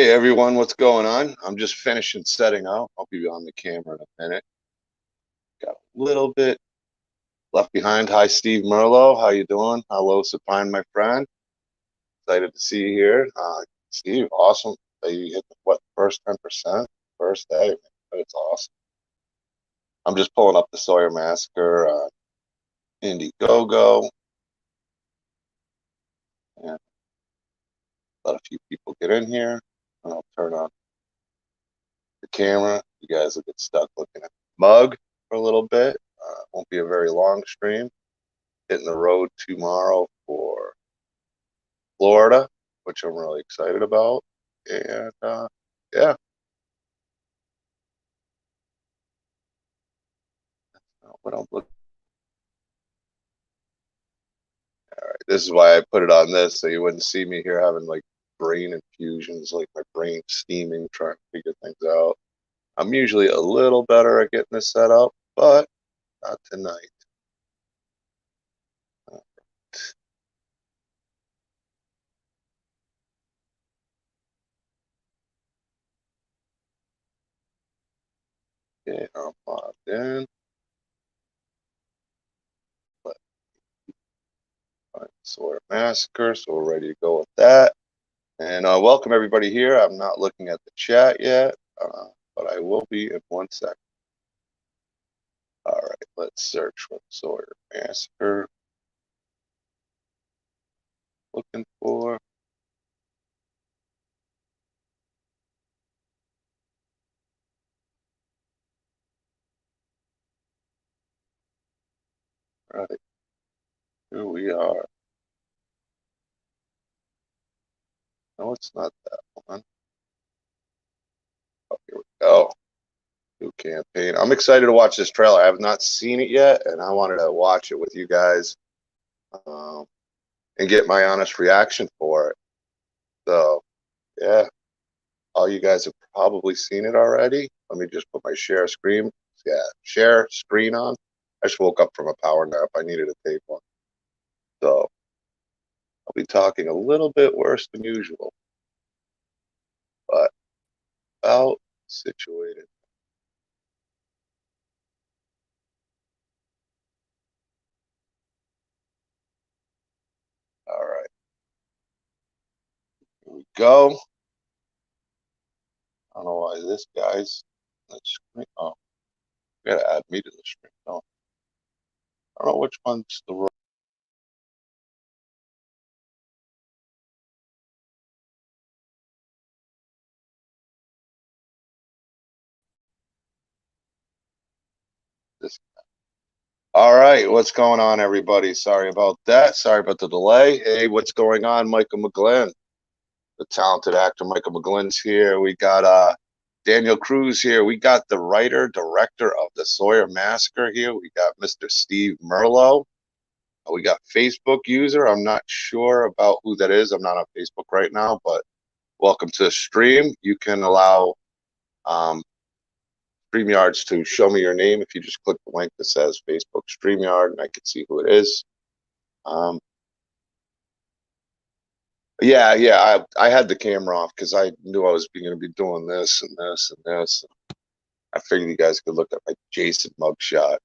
Hey everyone, what's going on? I'm just finishing setting up. I'll be on the camera in a minute. Got a little bit left behind. Hi, Steve Merlo. How you doing? Hello, Supine, my friend. Excited to see you here. Steve, awesome. You hit the, what, first 10%? First day, man. That's awesome. I'm just pulling up the Sawyer Massacre Indiegogo. And let a few people get in here. And I'll turn on the camera. You guys will get stuck looking at the mug for a little bit. Won't be a very long stream. Hitting the road tomorrow for Florida, which I'm really excited about. And yeah, what I'm looking. All right, this is why I put it on this, so you wouldn't see me here having like brain infusions, like my brain steaming, trying to figure things out. I'm usually a little better at getting this set up, but not tonight. Okay, I'm logged in. But Sawyer Massacre, so we're ready to go with that. And welcome everybody here. I'm not looking at the chat yet, but I will be in 1 second. All right, let's search for Sawyer Massacre. Looking for. All right, here we are. No, it's not that one. Oh, here we go. New campaign. I'm excited to watch this trailer. I have not seen it yet, and I wanted to watch it with you guys and get my honest reaction for it. So, yeah, all you guys have probably seen it already. Let me just put my share screen. Yeah, share screen on. I just woke up from a power nap. I needed to take one. So I'll be talking a little bit worse than usual, but about situated. All right, here we go. I don't know why this guy's on the screen. Oh, you gotta add me to the screen. No, I don't know which one's the. This. All right, what's going on, everybody? Sorry about that. Sorry about the delay. Hey, what's going on, Michael McGlynn? The talented actor Michael McGlynn's here. We got Daniel Cruz here. We got the writer, director of the Sawyer Massacre here. We got Mr. Steve Merlo. We got Facebook user. I'm not sure about who that is. I'm not on Facebook right now, but welcome to the stream. You can allow StreamYards to show me your name if you just click the link that says Facebook StreamYard, and I can see who it is. Yeah. I had the camera off because I knew I was going to be doing this and this and this. I figured you guys could look at my Jason mugshot.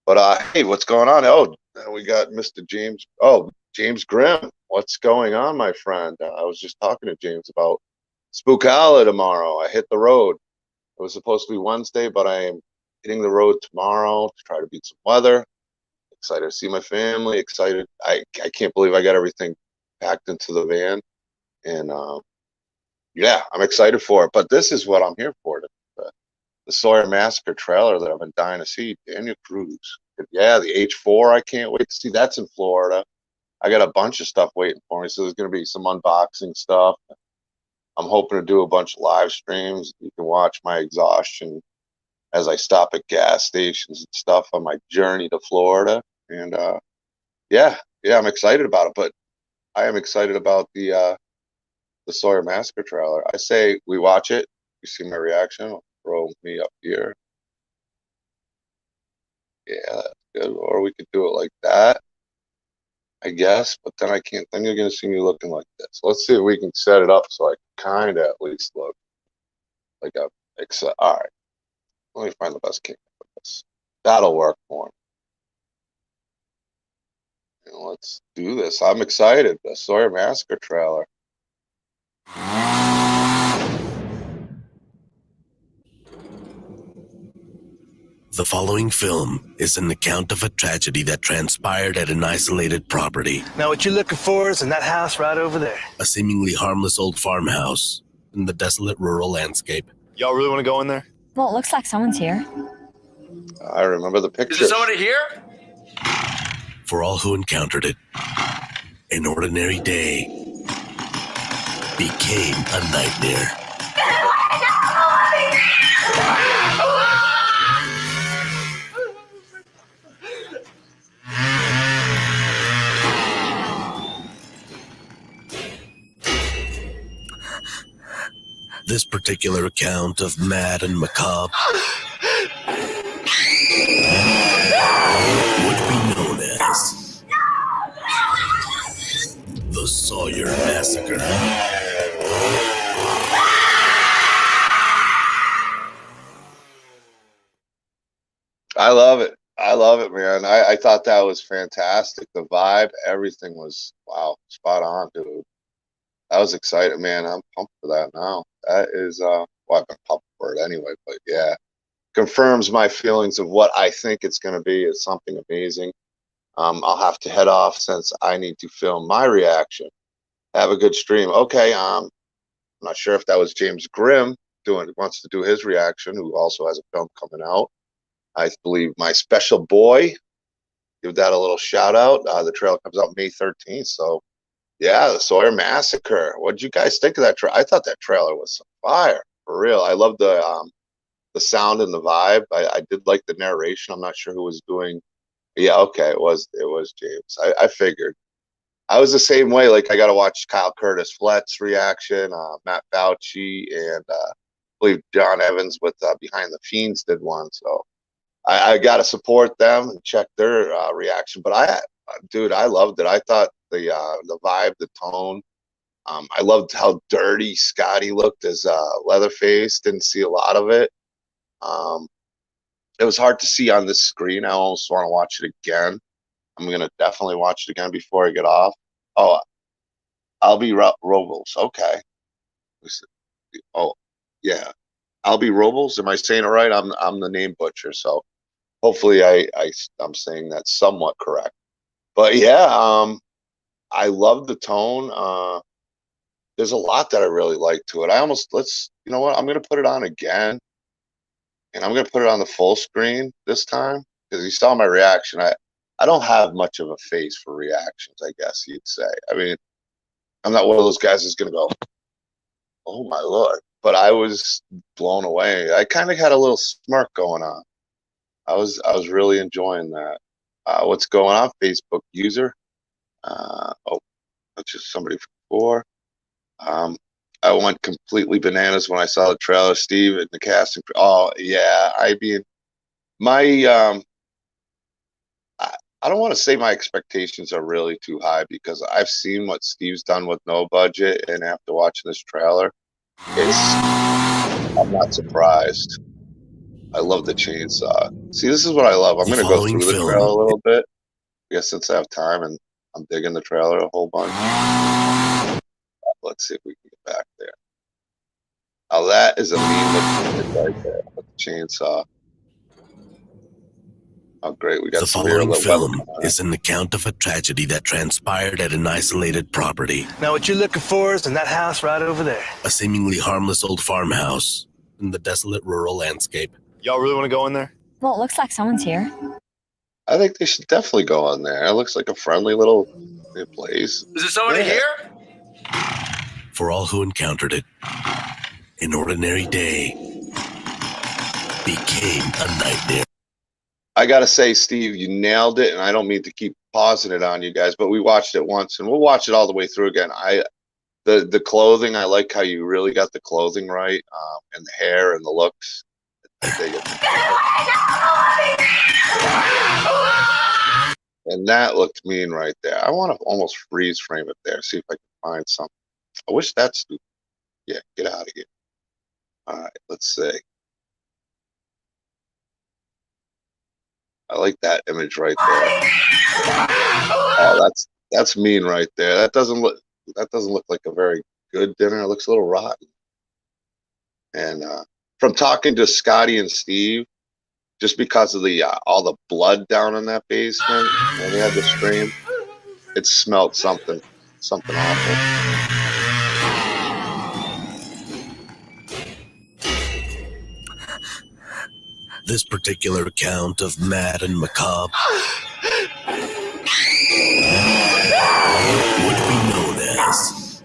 But hey, what's going on? Oh, we got Mr. James. Oh, James Grimm. What's going on, my friend? I was just talking to James about Spookala tomorrow. I hit the road. It was supposed to be Wednesday, but I am hitting the road tomorrow to try to beat some weather. Excited to see my family. Excited. I can't believe I got everything packed into the van. And yeah, I'm excited for it. But this is what I'm here for. The Sawyer Massacre trailer that I've been dying to see. Daniel Cruz. Yeah, the H4. I can't wait to see. That's in Florida. I got a bunch of stuff waiting for me. So there's going to be some unboxing stuff. I'm hoping to do a bunch of live streams. You can watch my exhaustion as I stop at gas stations and stuff on my journey to Florida. And yeah, I'm excited about it. But I am excited about the Sawyer Massacre trailer. I say we watch it. You see my reaction. I'll throw me up here. Yeah, that's good. Or we could do it like that. I guess, but then I can't. Then you're gonna see me looking like this. Let's see if we can set it up so I kind of at least look like a. All right, let me find the best camera for this. That'll work for me. Let's do this. I'm excited. The Sawyer Massacre trailer. The following film is an account of a tragedy that transpired at an isolated property. Now what you're looking for is in that house right over there. A seemingly harmless old farmhouse in the desolate rural landscape. Y'all really want to go in there? Well, it looks like someone's here. I remember the pictures. Is there somebody here? For all who encountered it, an ordinary day became a nightmare. This particular account of mad and macabre would be known as the Sawyer Massacre. I love it. I love it, man. I thought that was fantastic. The vibe, everything was wow, spot on, dude. I was excited, man. I'm pumped for that now. That is well, I've been pumped for it anyway, but yeah. Confirms my feelings of what I think it's gonna be. It's something amazing. I'll have to head off since I need to film my reaction. Have a good stream. Okay, I'm not sure if that was James Grimm wants to do his reaction, who also has a film coming out. I believe My Special Boy. Give that a little shout out. The trailer comes out May 13th, so yeah, the Sawyer Massacre. What did you guys think of that trailer? I thought that trailer was some fire, for real. I love the sound and the vibe. I did like the narration. I'm not sure who was doing. Yeah, okay, it was James. I figured. I was the same way. Like I got to watch Kyle Curtis Flett's reaction, Matt Fauci, and I believe John Evans with Behind the Fiends did one. So I got to support them and check their reaction. But dude, I loved it. I thought the vibe, the tone. I loved how dirty Scotty looked as Leatherface. Didn't see a lot of it. It was hard to see on this screen. I almost want to watch it again. I'm gonna definitely watch it again before I get off. Oh, I'll be Robles. Okay. Oh, yeah. I'll be Robles. Am I saying it right? I'm the name butcher, so hopefully I'm saying that somewhat correct. But yeah, I love the tone. There's a lot that I really like to it. You know what? I'm gonna put it on again, and I'm gonna put it on the full screen this time because you saw my reaction. I don't have much of a face for reactions, I guess you'd say. I mean, I'm not one of those guys who's gonna go, "Oh my Lord," but I was blown away. I kind of had a little smirk going on. I was really enjoying that. What's going on, Facebook user? Oh, that's just somebody before. I went completely bananas when I saw the trailer, Steve, and the casting. Oh yeah, I mean, my I don't want to say my expectations are really too high because I've seen what Steve's done with no budget, and after watching this trailer, I'm not surprised. I love the chainsaw. See, this is what I love. I'm going to go through the trailer a little bit. I guess since I have time and I'm digging the trailer a whole bunch. Let's see if we can get back there. Now that is a mean looking right there with the chainsaw. Oh, great. We got the following film is an account of a tragedy that transpired at an isolated property. Now what you're looking for is in that house right over there. A seemingly harmless old farmhouse in the desolate rural landscape. Y'all really want to go in there? Well, it looks like someone's here. I think they should definitely go in there. It looks like a friendly little place. Is there somebody here? For all who encountered it, an ordinary day became a nightmare. I gotta say, Steve, you nailed it, and I don't mean to keep pausing it on you guys, but we watched it once, and we'll watch it all the way through again. The clothing, I like how you really got the clothing right, and the hair and the looks. I dig it. And that looked mean right there. I want to almost freeze frame it there, see if I can find something. I wish that's stupid. Yeah, get out of here. All right, let's see. I like that image right there. Oh, that's mean right there. That doesn't look like a very good dinner. It looks a little rotten. And from talking to Scotty and Steve, just because of the all the blood down in that basement when we had the stream, it smelled something awful. This particular account of mad and macabre would be known as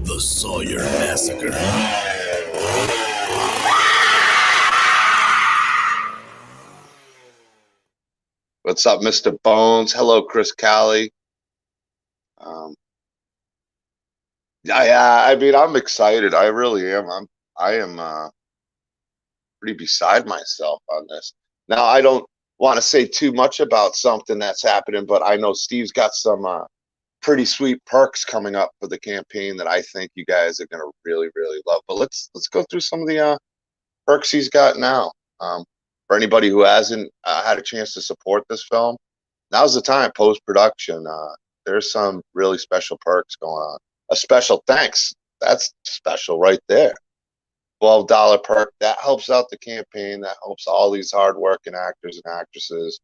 the Sawyer Massacre. What's up, Mr. Bones? Hello, Chris Callie. I mean, I'm excited. I really am. I am pretty beside myself on this. Now, I don't want to say too much about something that's happening, but I know Steve's got some pretty sweet perks coming up for the campaign that I think you guys are going to really, really love. But let's go through some of the perks he's got now. For anybody who hasn't had a chance to support this film, now's the time. Post-production, there's some really special perks going on. A special thanks. That's special right there. $12 perk. That helps out the campaign. That helps all these hardworking actors and actresses.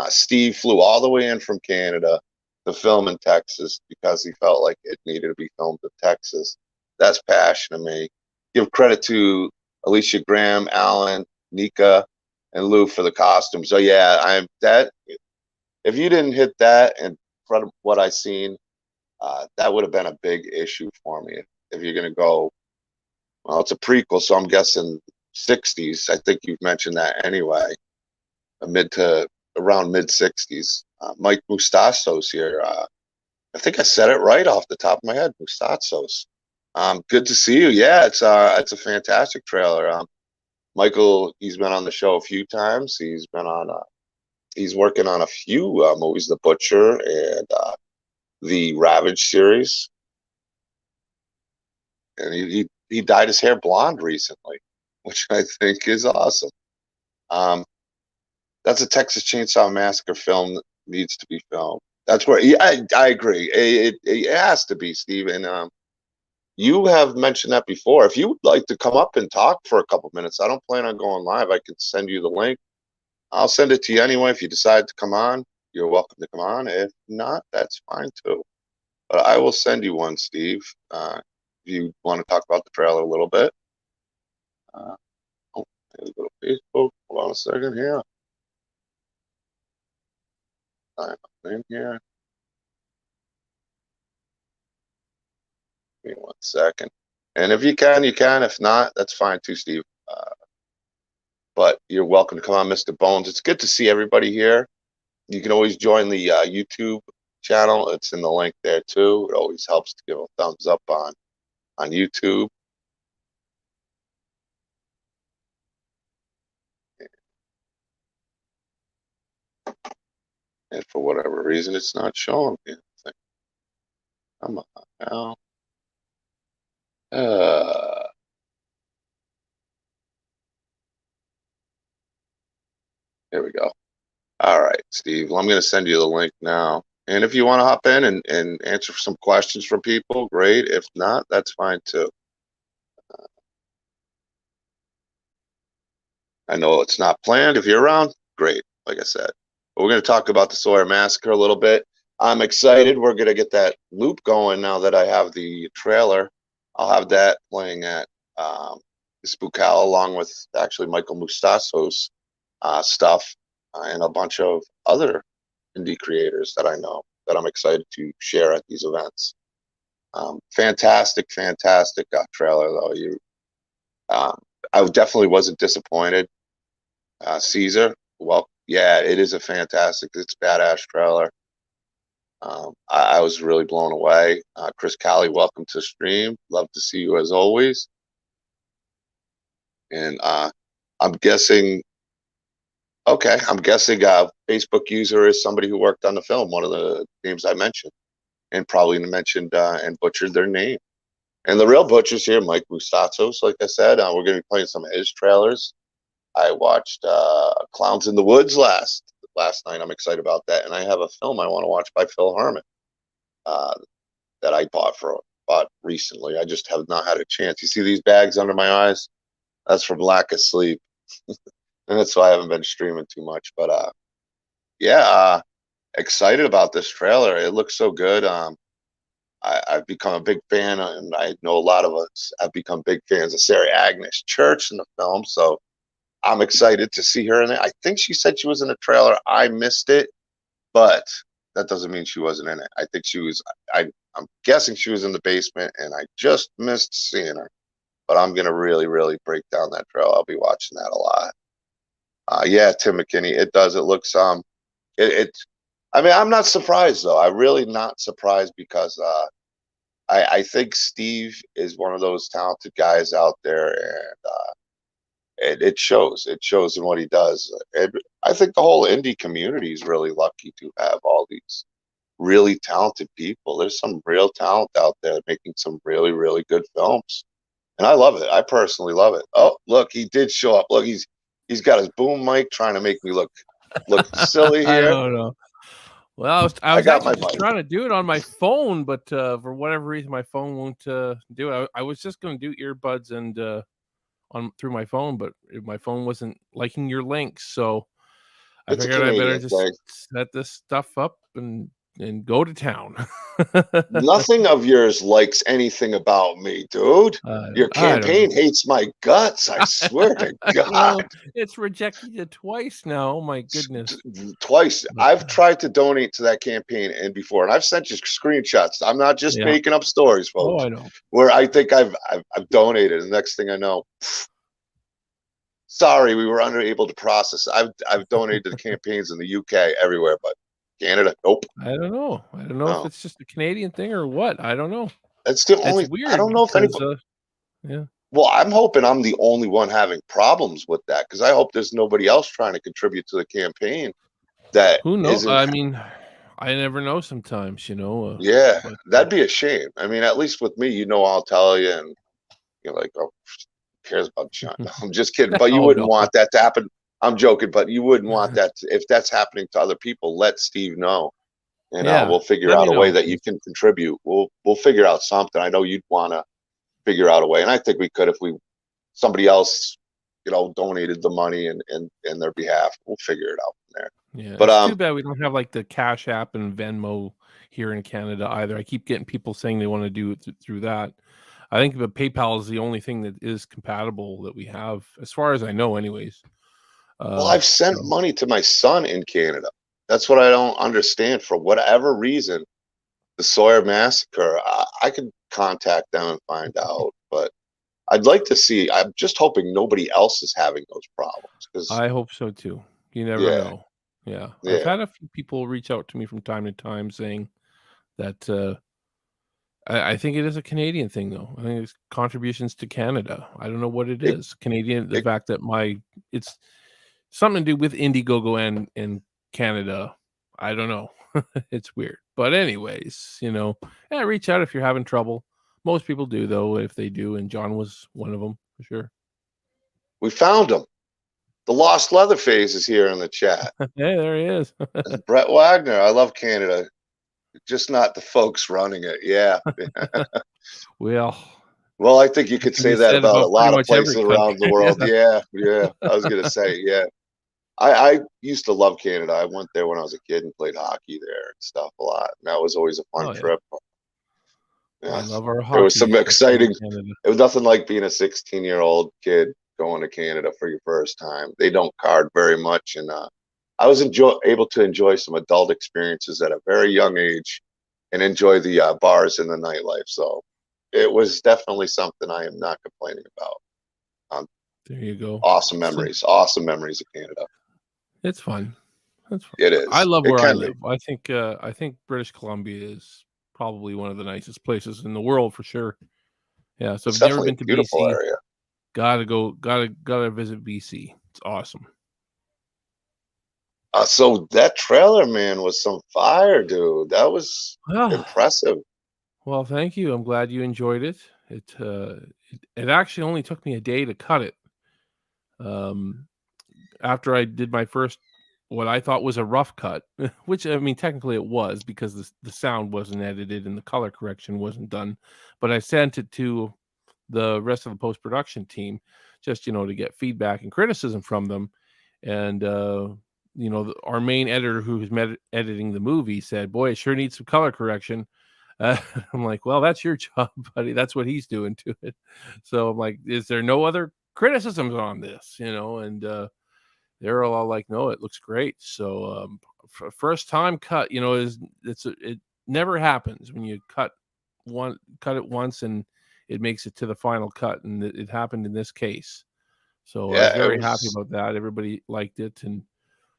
Steve flew all the way in from Canada to film in Texas because he felt like it needed to be filmed in Texas. That's passion to me. Give credit to Alicia Graham, Alan, Nika, and Lou for the costumes. So yeah, if you didn't hit that in front of what I seen, that would have been a big issue for me. If you're gonna go, well, it's a prequel, so I'm guessing 60s. I think you've mentioned that anyway. Around mid 60s. Mike Mustachos here. I think I said it right off the top of my head. Mustachos. Good to see you. Yeah, it's a fantastic trailer. Michael, he's been on the show a few times. He's working on a few movies, The Butcher and the Ravage series. And he dyed his hair blonde recently, which I think is awesome. That's a Texas Chainsaw Massacre film that needs to be filmed. That's where I agree. It has to be, Steve. And you have mentioned that before. If you would like to come up and talk for a couple minutes, I don't plan on going live. I can send you the link. I'll send it to you anyway. If you decide to come on, you're welcome to come on. If not, that's fine too. But I will send you one, Steve. If you want to talk about the trailer a little bit. There's a little Facebook. Hold on a second here. I'm in here. Give me 1 second. And if you can, you can. If not, that's fine too, Steve. But you're welcome to come on, Mr. Bones. It's good to see everybody here. You can always join the YouTube channel. It's in the link there too. It always helps to give a thumbs up on YouTube. And for whatever reason, it's not showing me anything. Come on now. Here we go. All right, Steve. Well, I'm going to send you the link now. And if you want to hop in and answer some questions from people, great. If not, that's fine too. I know it's not planned. If you're around, great. Like I said, but we're going to talk about the Sawyer Massacre a little bit. I'm excited. We're going to get that loop going now that I have the trailer. I'll have that playing at Spookal along with actually Michael Mustachos stuff and a bunch of other indie creators that I know that I'm excited to share at these events. Fantastic trailer though. I definitely wasn't disappointed. Caesar, well, yeah, it is a fantastic, it's badass trailer. I was really blown away. Chris Callie, welcome to stream. Love to see you as always. And I'm guessing Okay, I'm guessing Facebook user is somebody who worked on the film, one of the names I mentioned, and probably mentioned and butchered their name. And the real butcher's here, Mike Moustatzos, like I said. We're going to be playing some of his trailers. I watched Clowns in the Woods last night. I'm excited about that. And I have a film I want to watch by Phil Harmon that I bought recently. I just have not had a chance. You see these bags under my eyes? That's from lack of sleep. And that's why I haven't been streaming too much. But excited about this trailer. It looks so good. I've become a big fan, and I know a lot of us have become big fans of Sarah Agnes Church in the film. So I'm excited to see her in it. I think she said she was in a trailer. I missed it, but that doesn't mean she wasn't in it. I think she was. I'm guessing she was in the basement, and I just missed seeing her. But I'm gonna really, really break down that trailer. I'll be watching that a lot. Tim McKinney. It does. It looks I mean, I'm not surprised though. I'm really not surprised because I think Steve is one of those talented guys out there, and it shows. It shows in what he does. And I think the whole indie community is really lucky to have all these really talented people. There's some real talent out there making some really, really good films, and I love it. I personally love it. Oh, look, he did show up. Look, he's got his boom mic trying to make me look silly I here. don't know. Well, I was got my actually just mic. trying to do it on my phone, but for whatever reason, my phone won't do it. I was just going to do earbuds and on through my phone, but my phone wasn't liking your links, so I It's a figured I better Canadian just thing. set this stuff up and go to town. Nothing of yours likes anything about me, dude. Your I don't campaign know. hates my guts. I swear to Well, God. it's rejected you twice now. Oh my goodness! Twice. But, I've tried to donate to that campaign and before, and I've sent you screenshots. I'm not just yeah. making up stories, Oh, folks. I know. Where I think I've donated, and the next thing I know, sorry, we were unable to process. I've donated to the campaigns in the UK, everywhere, but Canada, nope. I don't know. I don't know if No. it's just a Canadian thing or what. I don't know. It's the only. It's weird I don't know if because, anybody. yeah. Well, I'm hoping I'm the only one having problems with that because I hope there's nobody else trying to contribute to the campaign that Who knows? isn't. I mean, I never know sometimes, Yeah, but that'd be a shame. I mean, at least with me, I'll tell you, and you're like, oh, who cares about John? I'm just kidding, but you oh wouldn't no. want that to happen. I'm joking, but you wouldn't want that if that's happening to other people. Let Steve know, and Yeah, we'll figure let me out a way know, that you please. can contribute. We'll figure out something. I know you'd want to figure out a way, and I think we could if somebody else, donated the money in their behalf. We'll figure it out from there. Yeah, But it's too bad we don't have like the Cash App and Venmo here in Canada either. I keep getting people saying they want to do it through that. I think the PayPal is the only thing that is compatible that we have, as far as I know, anyways. well, I've sent So money to my son in Canada. That's what I don't understand. For whatever reason, the Sawyer Massacre, I could contact them and find out. But I'd like to see. I'm just hoping nobody else is having those problems. Because I hope so too. You never yeah, know. Yeah, I've yeah, had a few people reach out to me from time to time saying that I think it is a Canadian thing, though. I think it's contributions to Canada. I don't know what it it, is. Canadian, the it, fact that it's something to do with Indiegogo and Canada. I don't know. It's weird. But anyways, reach out if you're having trouble. Most people do, though, if they do, and John was one of them for sure. we found him. The lost Leatherface is here in the chat. Hey, there he is. Brett Wagner. I love Canada, just not the folks running it. Yeah. Well, I think you it could can say be that said about a about pretty lot of much every places around the country. world. Yeah. I was gonna say, yeah. I used to love Canada. I went there when I was a kid and played hockey there and stuff a lot. And that was always a fun Oh yeah, trip. we Yeah. love our There was some hockey in exciting. Canada. It was nothing like being a 16-year-old kid going to Canada for your first time. They don't card very much, and I was able to enjoy some adult experiences at a very young age, and enjoy the bars and the nightlife. So it was definitely something I am not complaining about. There you go. Awesome So memories. Awesome memories of Canada. it's fun. It's fun. It I is. love It where I can be. live. I think British Columbia is probably one of the nicest places in the world for sure. Yeah. So if It's you've never definitely been a to beautiful BC, area. gotta visit BC. It's awesome. So that trailer, man, was some fire, dude. That was Ah, impressive. well, thank you. I'm glad you enjoyed it. It actually only took me a day to cut it. Um, after I did my first, what I thought was a rough cut, which I mean, technically it was because the sound wasn't edited and the color correction wasn't done. But I sent it to the rest of the post production team just, to get feedback and criticism from them. And, our main editor who's editing the movie said, "Boy, it sure needs some color correction." I'm like, "Well, that's your job, buddy. That's what he's doing to it." So I'm like, "Is there no other criticisms on this?" And they're all like, "No, it looks great." So first time cut, it never happens when you cut it once and it makes it to the final cut, and it happened in this case. So I was Yeah, it very happy was. about that. Everybody liked it and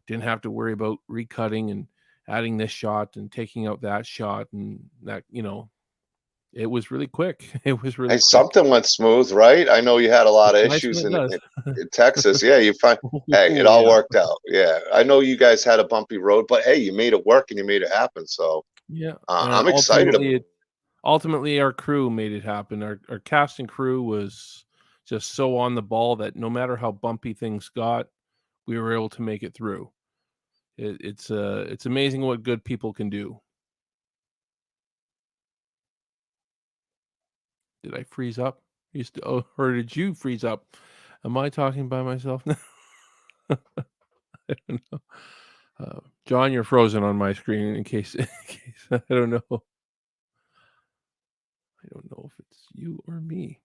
didn't have to worry about recutting and adding this shot and taking out that shot, and that, it was really quick. It was Hey, really quick. something went smooth, right? I know you had a lot of Nice when issues it does. in Texas. Yeah, you find. Hey, it Oh all yeah. worked out. Yeah, I know you guys had a bumpy road, but hey, you made it work and you made it happen. So Yeah. I'm excited. Ultimately our crew made it happen. Our cast and crew was just so on the ball that no matter how bumpy things got, we were able to make it through. It's amazing what good people can do. Did I freeze up? Or did you freeze up? Am I talking by myself now? I don't know. John, you're frozen on my screen in case, I don't know. I don't know if it's you or me.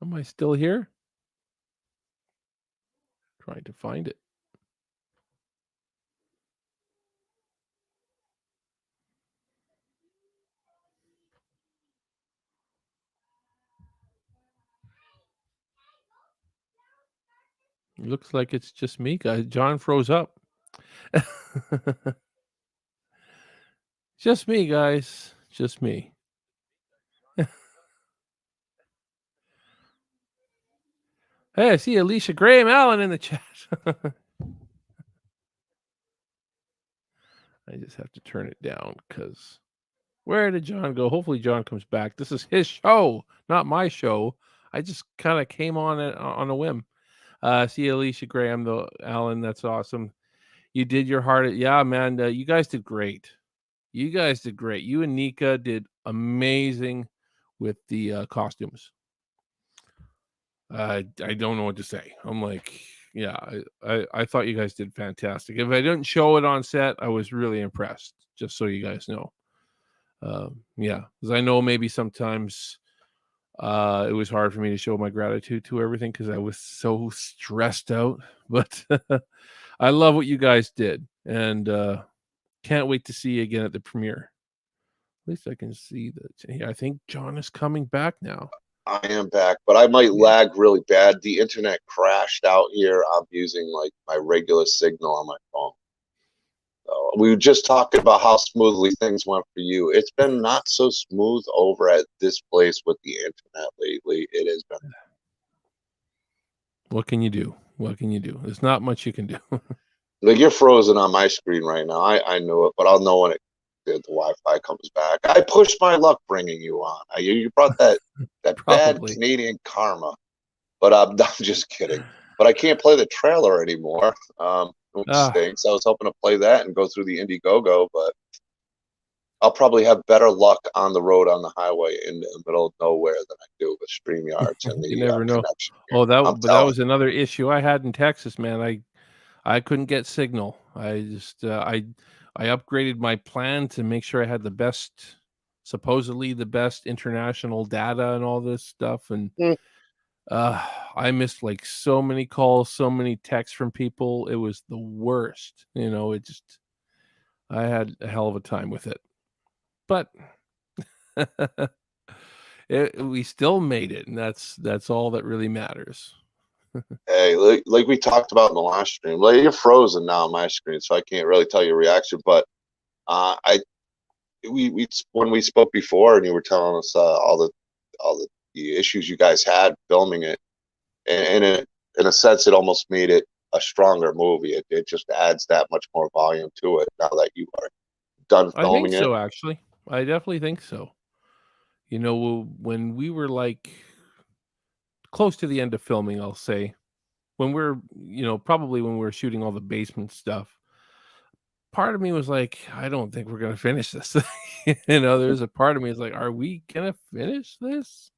Am I still here? Trying to find it. It looks like it's just me, guys. John froze up. Just me, guys. Just me. Hey, I see Alicia Graham Allen in the chat. I just have to turn it down because where did John go? Hopefully, John comes back. This is his show, not my show. I just kind of came on it on a whim. See Alicia Graham, though, Allen. That's awesome. You did your heart. Yeah, man. You guys did great. You guys did great. You and Nika did amazing with the costumes. I don't know what to say. I'm like, yeah, I thought you guys did fantastic. If I didn't show it on set, I was really impressed. Just so you guys know. Yeah, because I know maybe sometimes it was hard for me to show my gratitude to everything because I was so stressed out. But I love what you guys did, and can't wait to see you again at the premiere. At least I can see that. Yeah, I think John is coming back now. I am back, but I might Yeah. lag really bad. The internet crashed out here. I'm using like my regular signal on my phone. So we were just talking about how smoothly things went for you. It's been not so smooth over at this place with the internet lately. It has been. What can you do? What can you do? There's not much you can do. Like you're frozen on my screen right now. I knew it, but I'll know when the Wi-Fi comes back. I pushed my luck bringing you on. You brought that bad Probably. Canadian karma, but I'm just kidding. But I can't play the trailer anymore, which Ah, stinks. I was hoping to play that and go through the Indiegogo, but I'll probably have better luck on the road on the highway in the middle of nowhere than I do with StreamYards and you the never know. connection here. Oh, I'm that telling was another issue I had in Texas, man. I couldn't get signal. I just I upgraded my plan to make sure I had the best, supposedly the best international data and all this stuff, and you. uh I missed like so many calls, so many texts from people. It was the worst. It just I had a hell of a time with it. But we still made it, and that's all that really matters. Hey, like we talked about in the last stream, like you're frozen now on my screen, so I can't really tell your reaction. But I we when we spoke before, and you were telling us all the issues you guys had filming it. and in a sense, it almost made it a stronger movie. It just adds that much more volume to it now that you are done I think filming it. so, actually. I definitely think so. You know, when we were like close to the end of filming, I'll say, when we're, probably when we were shooting all the basement stuff, part of me was like, I don't think we're going to finish this. There's a part of me is like, are we going to finish this?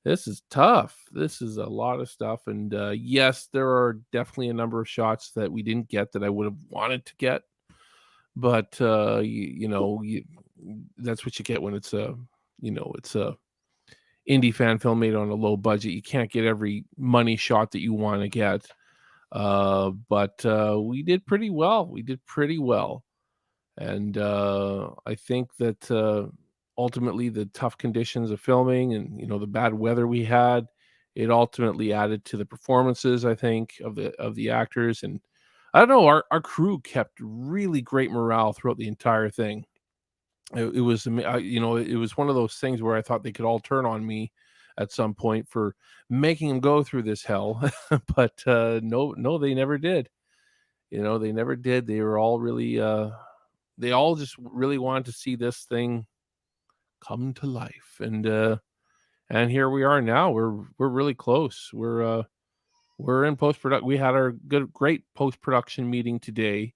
This is tough. This is a lot of stuff. And yes, there are definitely a number of shots that we didn't get that I would have wanted to get. But, that's what you get when it's it's a indie fan film made on a low budget. You can't get every money shot that you want to get. But we did pretty well. And I think that ultimately the tough conditions of filming and the bad weather we had, it ultimately added to the performances, I think, of the actors. And I don't know, our crew kept really great morale throughout the entire thing. It was it was one of those things where I thought they could all turn on me at some point for making them go through this hell. But no, they never did. They never did. They were all really they all just really wanted to see this thing come to life. And here we are now. We're really close. We're in post-production. We had our great post-production meeting today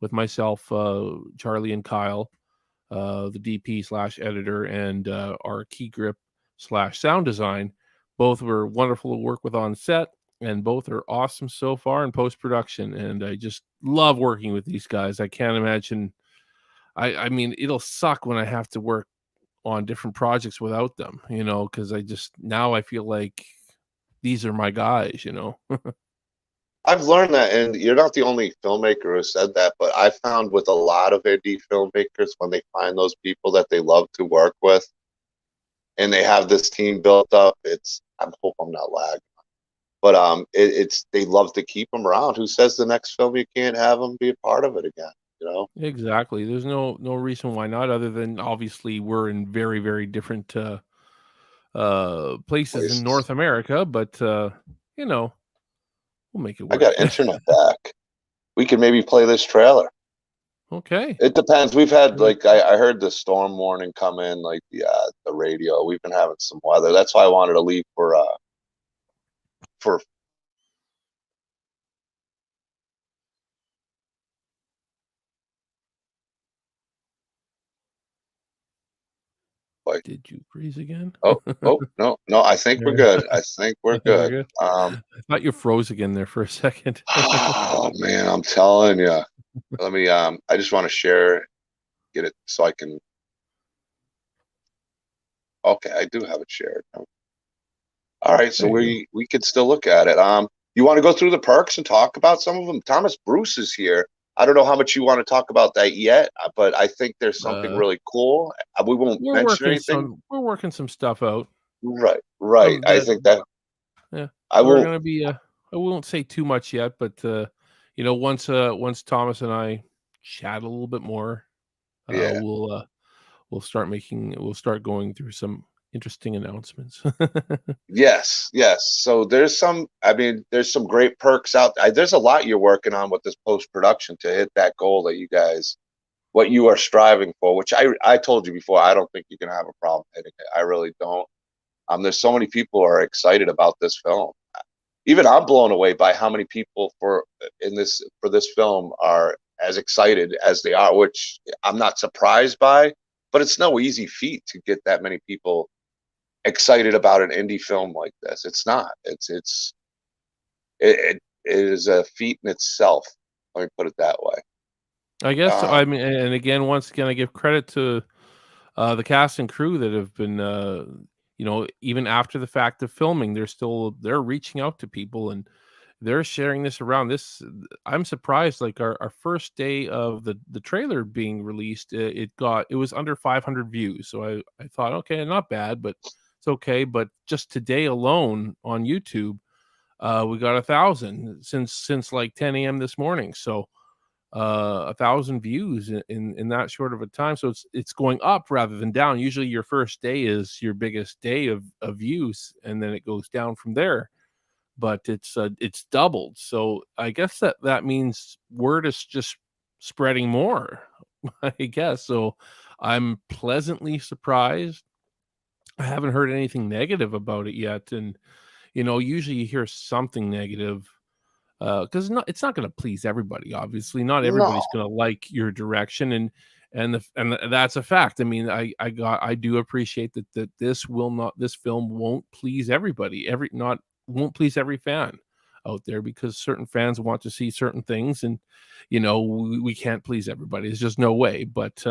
with myself, Charlie, and Kyle, the DP/editor, and our key grip /sound design. Both were wonderful to work with on set, and both are awesome so far in post-production. And I just love working with these guys. I can't imagine. I mean, it'll suck when I have to work on different projects without them, because now I feel like these are my guys, I've learned that, and you're not the only filmmaker who said that, but I found with a lot of indie filmmakers, when they find those people that they love to work with, and they have this team built up, I hope I'm not lagging, but it's they love to keep them around. Who says the next film you can't have them be a part of it again? Exactly. There's no reason why not, other than obviously we're in very, very different places in North America, but we'll make it work. I got internet back. We could maybe play this trailer. Okay. It depends. We've had I heard the storm warning come in, like the radio. We've been having some weather. That's why I wanted to leave for Did you freeze again? Oh, no. I think we're good. I think we're good. I thought you froze again there for a second. Oh man, I'm telling you. Let me I just want to get it so I can. Okay, I do have it shared. All right, so we could still look at it. You want to go through the perks and talk about some of them? Thomas Bruce is here. I don't know how much you want to talk about that yet, but I think there's something really cool. We won't mention anything. We're working some stuff out. Right. I think that. Yeah, we're gonna be. I won't say too much yet, but once Thomas and I chat a little bit more, we'll start going through some interesting announcements. Yes. So there's some great perks out. There's a lot you're working on with this post-production to hit that goal that what you are striving for, which I told you before, I don't think you're going to have a problem hitting it. I really don't. There's so many people who are excited about this film. Even I'm blown away by how many people for this film are as excited as they are, which I'm not surprised by, but it's no easy feat to get that many people excited about an indie film like this. It's not. It is a feat in itself. Let me put it that way. I guess I mean, and again, once again, I give credit to the cast and crew that have been, even after the fact of filming, they're reaching out to people and they're sharing this around. I'm surprised. Like our first day of the trailer being released, it was under 500 views. So I thought, okay, not bad, but it's okay. But just today alone on YouTube, we got 1,000 since like 10 a.m. this morning. So 1,000 views in that short of a time. So it's going up rather than down. Usually your first day is your biggest day of views, and then it goes down from there. but it's doubled. So I guess that means word is just spreading more. I guess so. I'm pleasantly surprised. I haven't heard anything negative about it yet, and usually you hear something negative because it's not going to please everybody. Obviously, not No. everybody's going to like your direction, and that's a fact. I mean, I do appreciate that this film won't please everybody. Won't please every fan out there, because certain fans want to see certain things, and we can't please everybody. There's just no way. But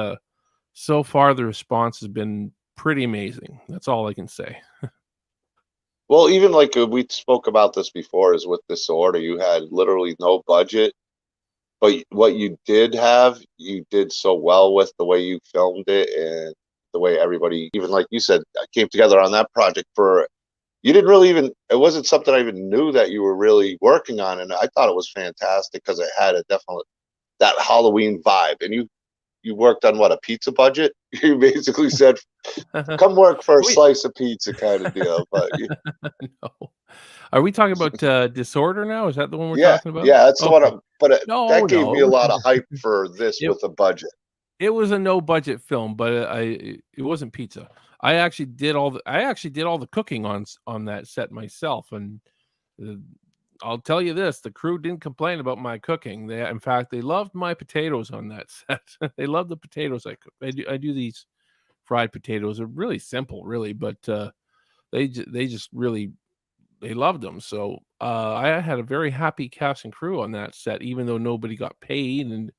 so far, the response has been pretty amazing. That's all I can say. Well, even like we spoke about this before, is with Disorder, you had literally no budget, but what you did have, you did so well with the way you filmed it and the way everybody, even like you said, came together on that project for. You didn't really even. It wasn't something I even knew that you were really working on, and I thought it was fantastic because it had a definite that Halloween vibe. And you worked on what, a pizza budget? You basically said, "Come work for a slice of pizza," kind of deal. But No. Are we talking about Disorder now? Is that the one we're yeah, talking about? yeah, that's the one. But that gave No, me a lot of hype for this it, with a budget. it was a no budget film, but it wasn't pizza. I actually did all the cooking on that set myself, and I'll tell you this: the crew didn't complain about my cooking. In fact, they loved my potatoes on that set. They loved the potatoes I cook. I do these fried potatoes. They're really simple, really, but they just really they loved them. So I had a very happy cast and crew on that set, even though nobody got paid, and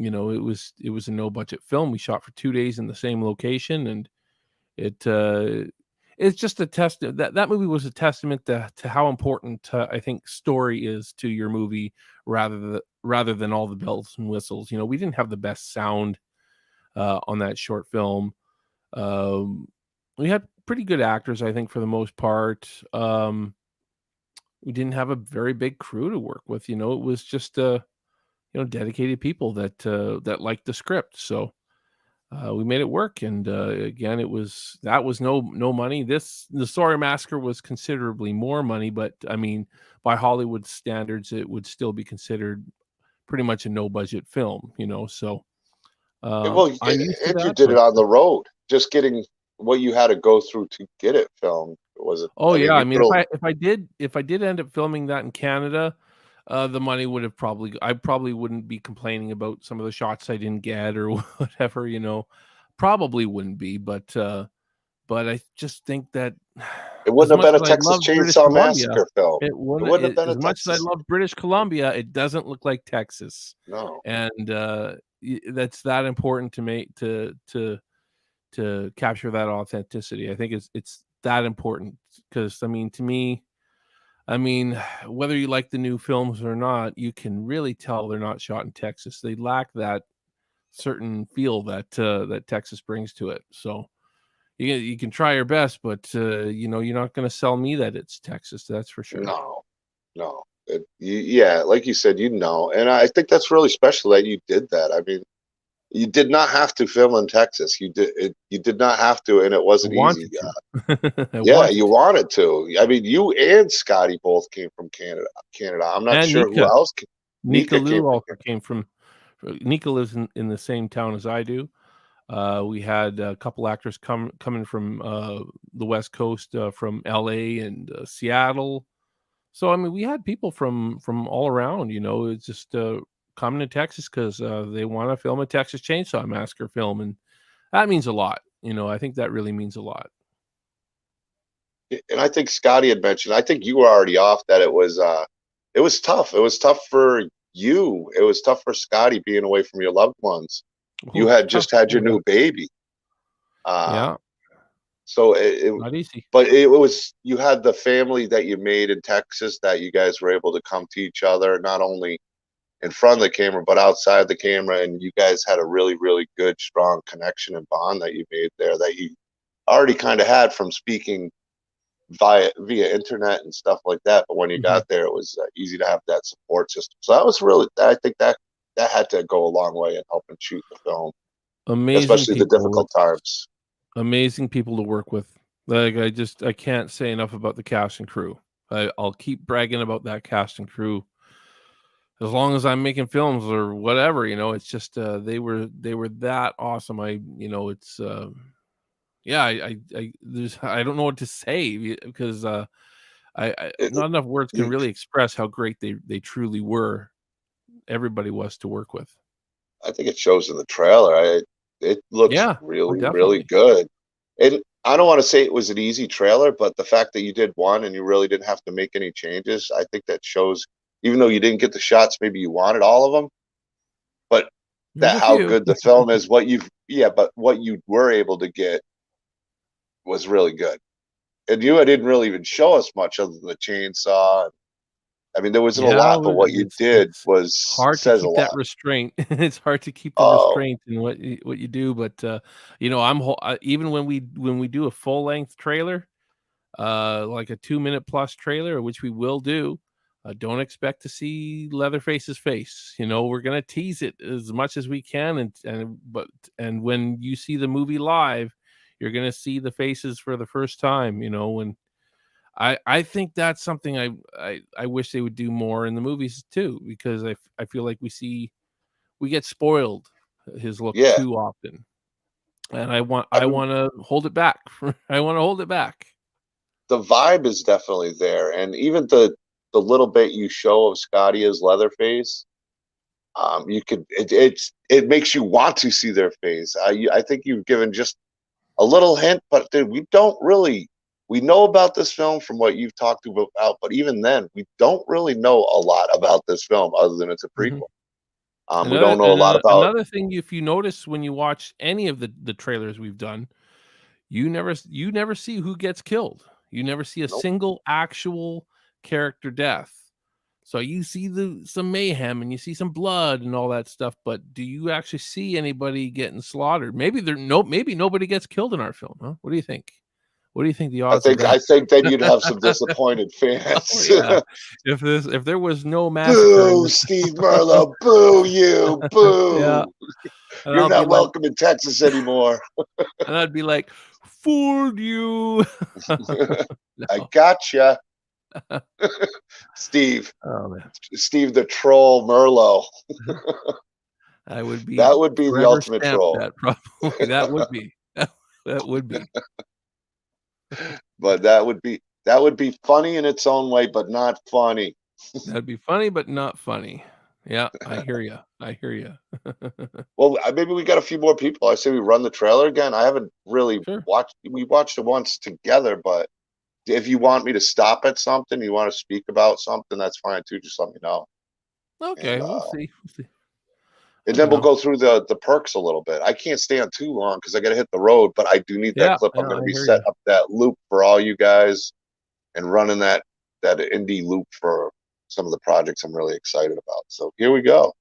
it was a no budget film. We shot for 2 days in the same location, and it's just a that movie was a testament to how important I think story is to your movie, rather than all the bells and whistles. We didn't have the best sound on that short film. We had pretty good actors, I think, for the most part. We didn't have a very big crew to work with. It was just dedicated people that liked the script. So we made it work. And again, that was no money. The Sawyer Massacre was considerably more money, but I mean, by Hollywood standards, it would still be considered pretty much a no budget film. So Well, I'm used to and you that. did it on the road. Just getting what you had to go through to get it filmed. Was it? Oh yeah, I mean, you if I did end up filming that in Canada, the money would have I probably wouldn't be complaining about some of the shots I didn't get or whatever, probably wouldn't be, but I just think that It as wouldn't much have been as a I Texas love British Chainsaw Columbia, Massacre film. it It wouldn't, wouldn't have been as a much as I Texas. love British Columbia, it doesn't look like Texas. No. And that's that important to make to capture that authenticity. I think it's that important because I mean, to me, whether you like the new films or not, you can really tell they're not shot in Texas. They lack that certain feel that Texas brings to it. So you can try your best, but you're not going to sell me that it's Texas. That's for sure. No. Yeah, like you said, and I think that's really special that you did that. I mean, you did not have to film in Texas. You did not have to, and it I wasn't wanted easy. to. Yeah, you wanted to. I mean, you and Scotty both came from Canada. I'm not And sure who else. Nika Nika Lou also came from. Nika lives in the same town as I do. We had a couple actors coming from the West Coast, from LA and Seattle. So I mean, we had people from all around. It's just coming to Texas because they want to film a Texas Chainsaw Massacre film, and that means a lot. I think that really means a lot. And I think Scotty had mentioned. I think you were already off that it was tough. It was tough for you. It was tough for Scotty being away from your loved ones. You had just had your new baby. Yeah. So Not easy. But it was, you had the family that you made in Texas that you guys were able to come to each other, not only in front of the camera, but outside the camera. And you guys had a really, really good, strong connection and bond that you made there that you already kind of had from speaking via internet and stuff like that. But when you got there, it was easy to have that support system. So that was really, I think that had to go a long way in helping shoot the film, especially the difficult times. Amazing people to work with. Like I can't say enough about the cast and crew. I'll keep bragging about that cast and crew as long as I'm making films or whatever. It's just they were that awesome. It's yeah. I don't know what to say because not enough words can really express how great they truly were. Everybody was to work with. I think it shows in the trailer. It looks really, really good. I don't want to say it was an easy trailer, but the fact that you did one and you really didn't have to make any changes, I think that shows, even though you didn't get the shots, maybe you wanted all of them, but that how good the film is, what you were able to get was really good. And you didn't really even show us much other than the chainsaw. I mean, there wasn't a lot, but what you did was hard to keep that restraint. It's hard to keep the restraint in what you do. But even when we do a full length trailer, like a 2-minute plus trailer, which we will do, don't expect to see Leatherface's face. We're gonna tease it as much as we can, and when you see the movie live, you're gonna see the faces for the first time. When I think that's something I wish they would do more in the movies too, because I feel like we get spoiled his look too often, and I want to hold it back. I want to hold it back. The vibe is definitely there, and even the little bit you show of Scotty as Leatherface, it makes you want to see their face. I think you've given just a little hint, but dude, we know about this film from what you've talked about, but even then, we don't really know a lot about this film other than it's a prequel. We don't know a lot about. Another thing, if you notice when you watch any of the trailers we've done, you never see who gets killed. You never see a single actual character death. So you see some mayhem and you see some blood and all that stuff, but do you actually see anybody getting slaughtered? Maybe nobody gets killed in our film, huh? What do you think? What do you think the odds? I think then you'd have some disappointed fans. Yeah. If there was no massacre, boo, Steve Merlo, boo you, boo. Yeah. You're not welcome in Texas anymore. And I'd be like, fooled you. No. I gotcha. Steve. Oh, man. Steve the troll Merlo. That would be the ultimate troll. That would be. That would be. But that would be funny in its own way, but not funny. That'd be funny, but not funny. Yeah, I hear you. Well, maybe we got a few more people. I say we run the trailer again. I haven't really watched. We watched it once together, but if you want me to stop at something, you want to speak about something, that's fine too. Just let me know. Okay, we'll see. And then we'll go through the perks a little bit. I can't stay on too long because I got to hit the road, but I do need that clip. I'm going to be setting up that loop for all you guys and running that indie loop for some of the projects I'm really excited about. So here we go.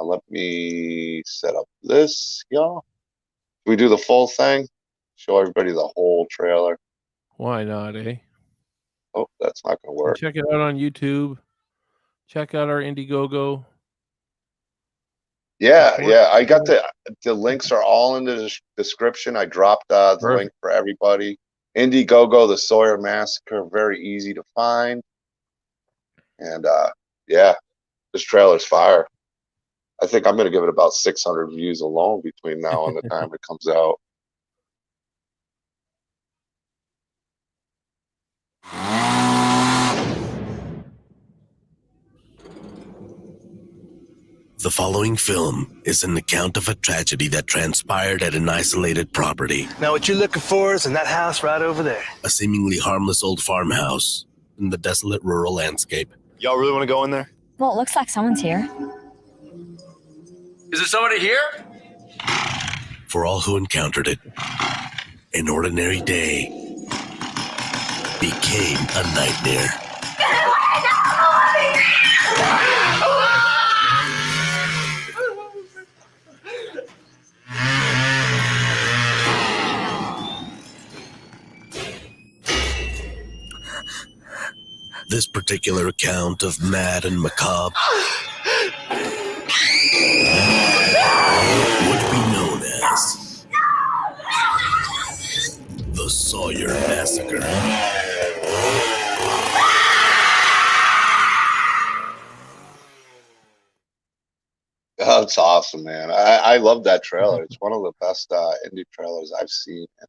Let me set up this, y'all. We do the full thing. Show everybody the whole trailer. Why not, eh? Oh, that's not going to work. Check it out on YouTube. Check out our Indiegogo. Yeah. I got the links are all in the description. I dropped the link for everybody. Indiegogo, the Sawyer Massacre, very easy to find. And this trailer's fire. I think I'm going to give it about 600 views alone between now and the time it comes out. The following film is an account of a tragedy that transpired at an isolated property. Now what you're looking for is in that house right over there. A seemingly harmless old farmhouse in the desolate rural landscape. Y'all really want to go in there? Well, it looks like someone's here. Is there somebody here? For all who encountered it, an ordinary day became a nightmare. This particular account of mad and macabre would be known as the Sawyer Massacre. Oh, it's awesome, man. I love that trailer. It's one of the best indie trailers I've seen. The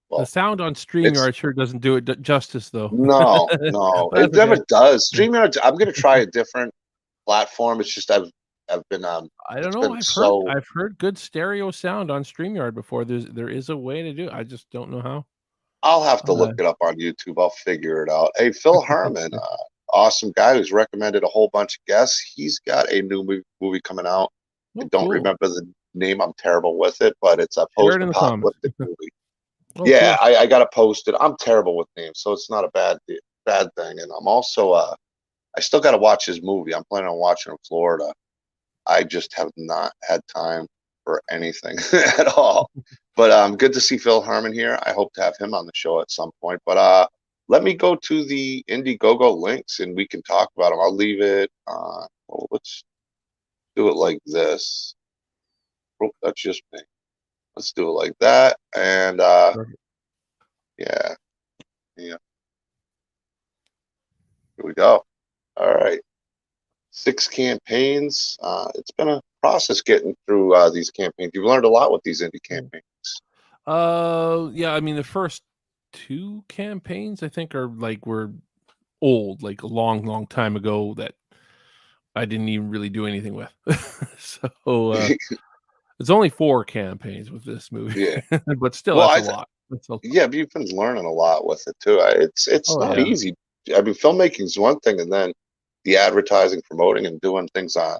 Well, sound on it's StreamYard sure doesn't do it justice, though. no, But it that's never okay. does. StreamYard. I'm gonna try a different platform. It's just I've been I don't it's know. been so. I've heard good stereo sound on StreamYard before. There is a way to do it. I just don't know how. I'll have to Uh, look it up on YouTube. I'll figure it out. Hey, Phil Harmon, awesome guy who's recommended a whole bunch of guests. He's got a new movie coming out. I oh, don't cool. remember the name. I'm terrible with it, but it's a Share it in the comments. post-apocalyptic movie. Oh, Yeah, cool. I got to post it. I'm terrible with names, so it's not a bad thing. And I'm also I still got to watch his movie. I'm planning on watching in Florida. I just have not had time for anything at all. But good to see Phil Harmon here. I hope to have him on the show at some point. But let me go to the Indiegogo links and we can talk about them. I'll leave it. Well, let's do it like this. Oh, that's just me. Let's do it like that. And Perfect. yeah, here we go. All right. 6 campaigns. It's been a process getting through these campaigns. You've learned a lot with these indie campaigns. Yeah. I mean, the first 2 campaigns I think were old, like a long time ago that I didn't even really do anything with. So it's only 4 campaigns with this movie, Yeah. but still, Well, that's a lot. That's a lot. yeah, but you've been learning a lot with it too. It's Oh not yeah. easy. I mean, filmmaking is one thing, and then the advertising, promoting, and doing things on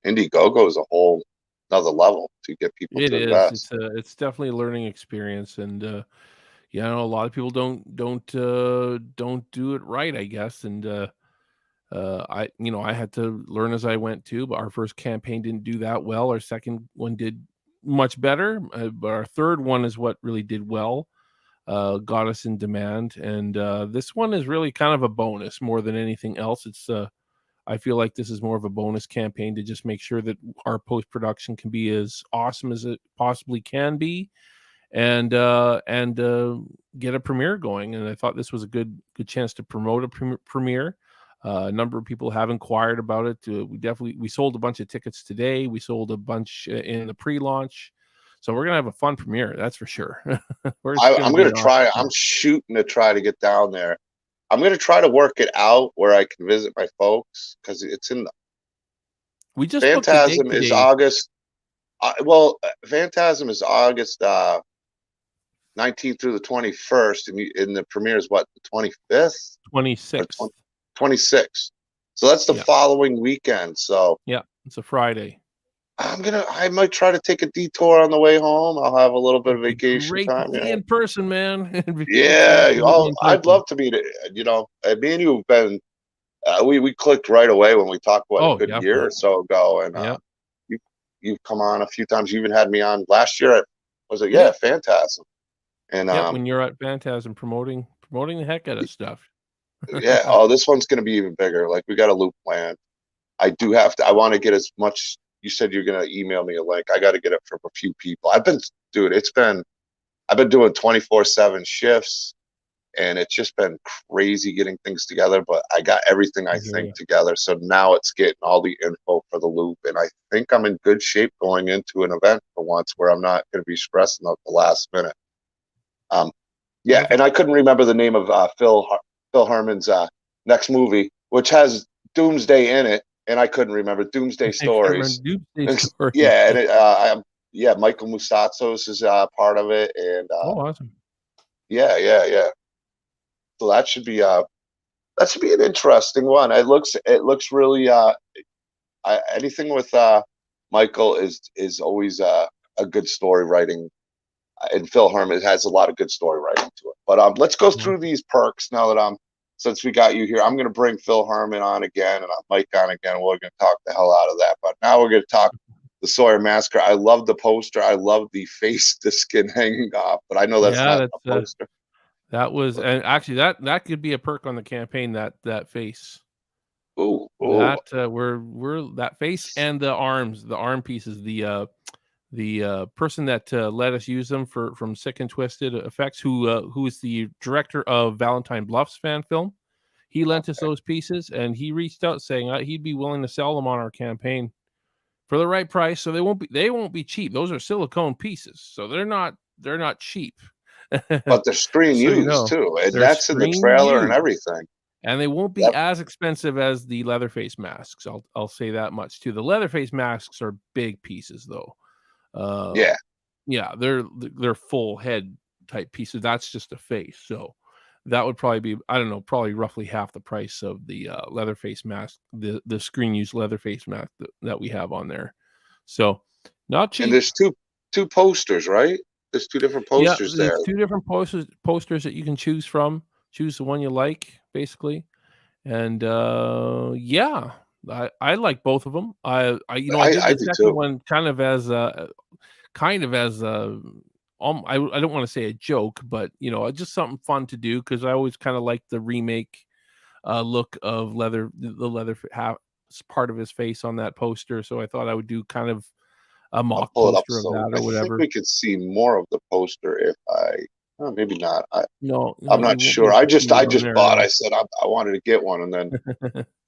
Indiegogo is a whole another level to get people It to is. invest. It's definitely a learning experience, and a lot of people don't do it right, I guess. And I had to learn as I went too. But our first campaign didn't do that well. Our second one did much better, but our third one is what really did well. Got us in demand, and this one is really kind of a bonus more than anything else. It's I feel like this is more of a bonus campaign to just make sure that our post production can be as awesome as it possibly can be, and get a premiere going. And I thought this was a good chance to promote a premiere. A number of people have inquired about it. We sold a bunch of tickets today. We sold a bunch in the pre-launch. So we're gonna have a fun premiere, that's for sure. I'm Be gonna an awesome try. I'm premiere. shooting to try to get down there. I'm gonna try to work it out where I can visit my folks because it's in We just booked a date Phantasm is today, August. Phantasm is August 19th through the 21st, and the premiere is what, the 25th or 26th. 26th. So that's the Yeah, following weekend. So yeah, it's a Friday. I might try to take a detour on the way home. I'll have a little bit of It'd be vacation great to time. see you in person, man. It'd be great to Yeah. meet you Oh, in I'd person. love to meet it. Me and you have been, we clicked right away when we talked, what, a Oh, good year or definitely. so ago. And Yeah, you, you've come on a few times. You even had me on last year at, was it? Yeah, yeah, Phantasm. And yeah. When you're at Phantasm promoting the heck out of stuff. yeah, oh, this one's going to be even bigger. Like, we got a loop plan. I do have to. I want to get as much. You said you're going to email me a link. I got to get it from a few people. Dude. I've been doing 24/7 shifts, and it's just been crazy getting things together. But I got everything I I hear think you. together. So now it's getting all the info for the loop, and I think I'm in good shape going into an event for once, where I'm not going to be stressing out the last minute. Yeah, and Perfect. I couldn't remember the name of Phil Herman's next movie, which has Doomsday in it, and I couldn't remember Doomsday I can't remember Stories. Doomsday Stories. Yeah, and yeah, Michael Moussatos is part of it, and Oh, awesome. yeah. So that should be an interesting one. It looks really anything with Michael is always a good story writing, and Phil Herman has a lot of good story writing to it. But let's go through these perks now that since we got you here. I'm going to bring Phil Herman on again and Mike on again. We're going to talk the hell out of that. But now we're going to talk the Sawyer Massacre. I love the poster. I love the face, the skin hanging off. But I know that's Yeah, not that's a poster. that was, and actually that could be a perk on the campaign. That face, Ooh. that we're that face and the arms, the arm pieces, the person that let us use them from Sick and Twisted Effects, who is the director of Valentine Bluffs fan film. He lent us those pieces, and he reached out saying he'd be willing to sell them on our campaign. for the right price. So they won't be cheap. Those are silicone pieces, so they're not cheap. But they're screen So, used too, and they're that's in the screen trailer and used. everything. And they won't be Yep. as expensive as the Leatherface masks. I'll say that much too. The Leatherface masks are big pieces though. Yeah. Yeah, they're full head type pieces. That's just a face. So that would probably be, I don't know, probably roughly half the price of the Leatherface mask, the screen used Leatherface mask that we have on there. So not cheap. And there's two posters, right? There's two different posters there. There's two different posters that you can choose from. Choose the one you like, basically. And yeah, I like both of them. I did the second one kind of as I don't want to say a joke, but just something fun to do, because I always kind of like the remake look of the leather part of his face on that poster. So I thought I would do kind of a mock poster of that or whatever. I think we could see more of the poster if maybe not. I'm not sure. I just bought. I said I wanted to get one, and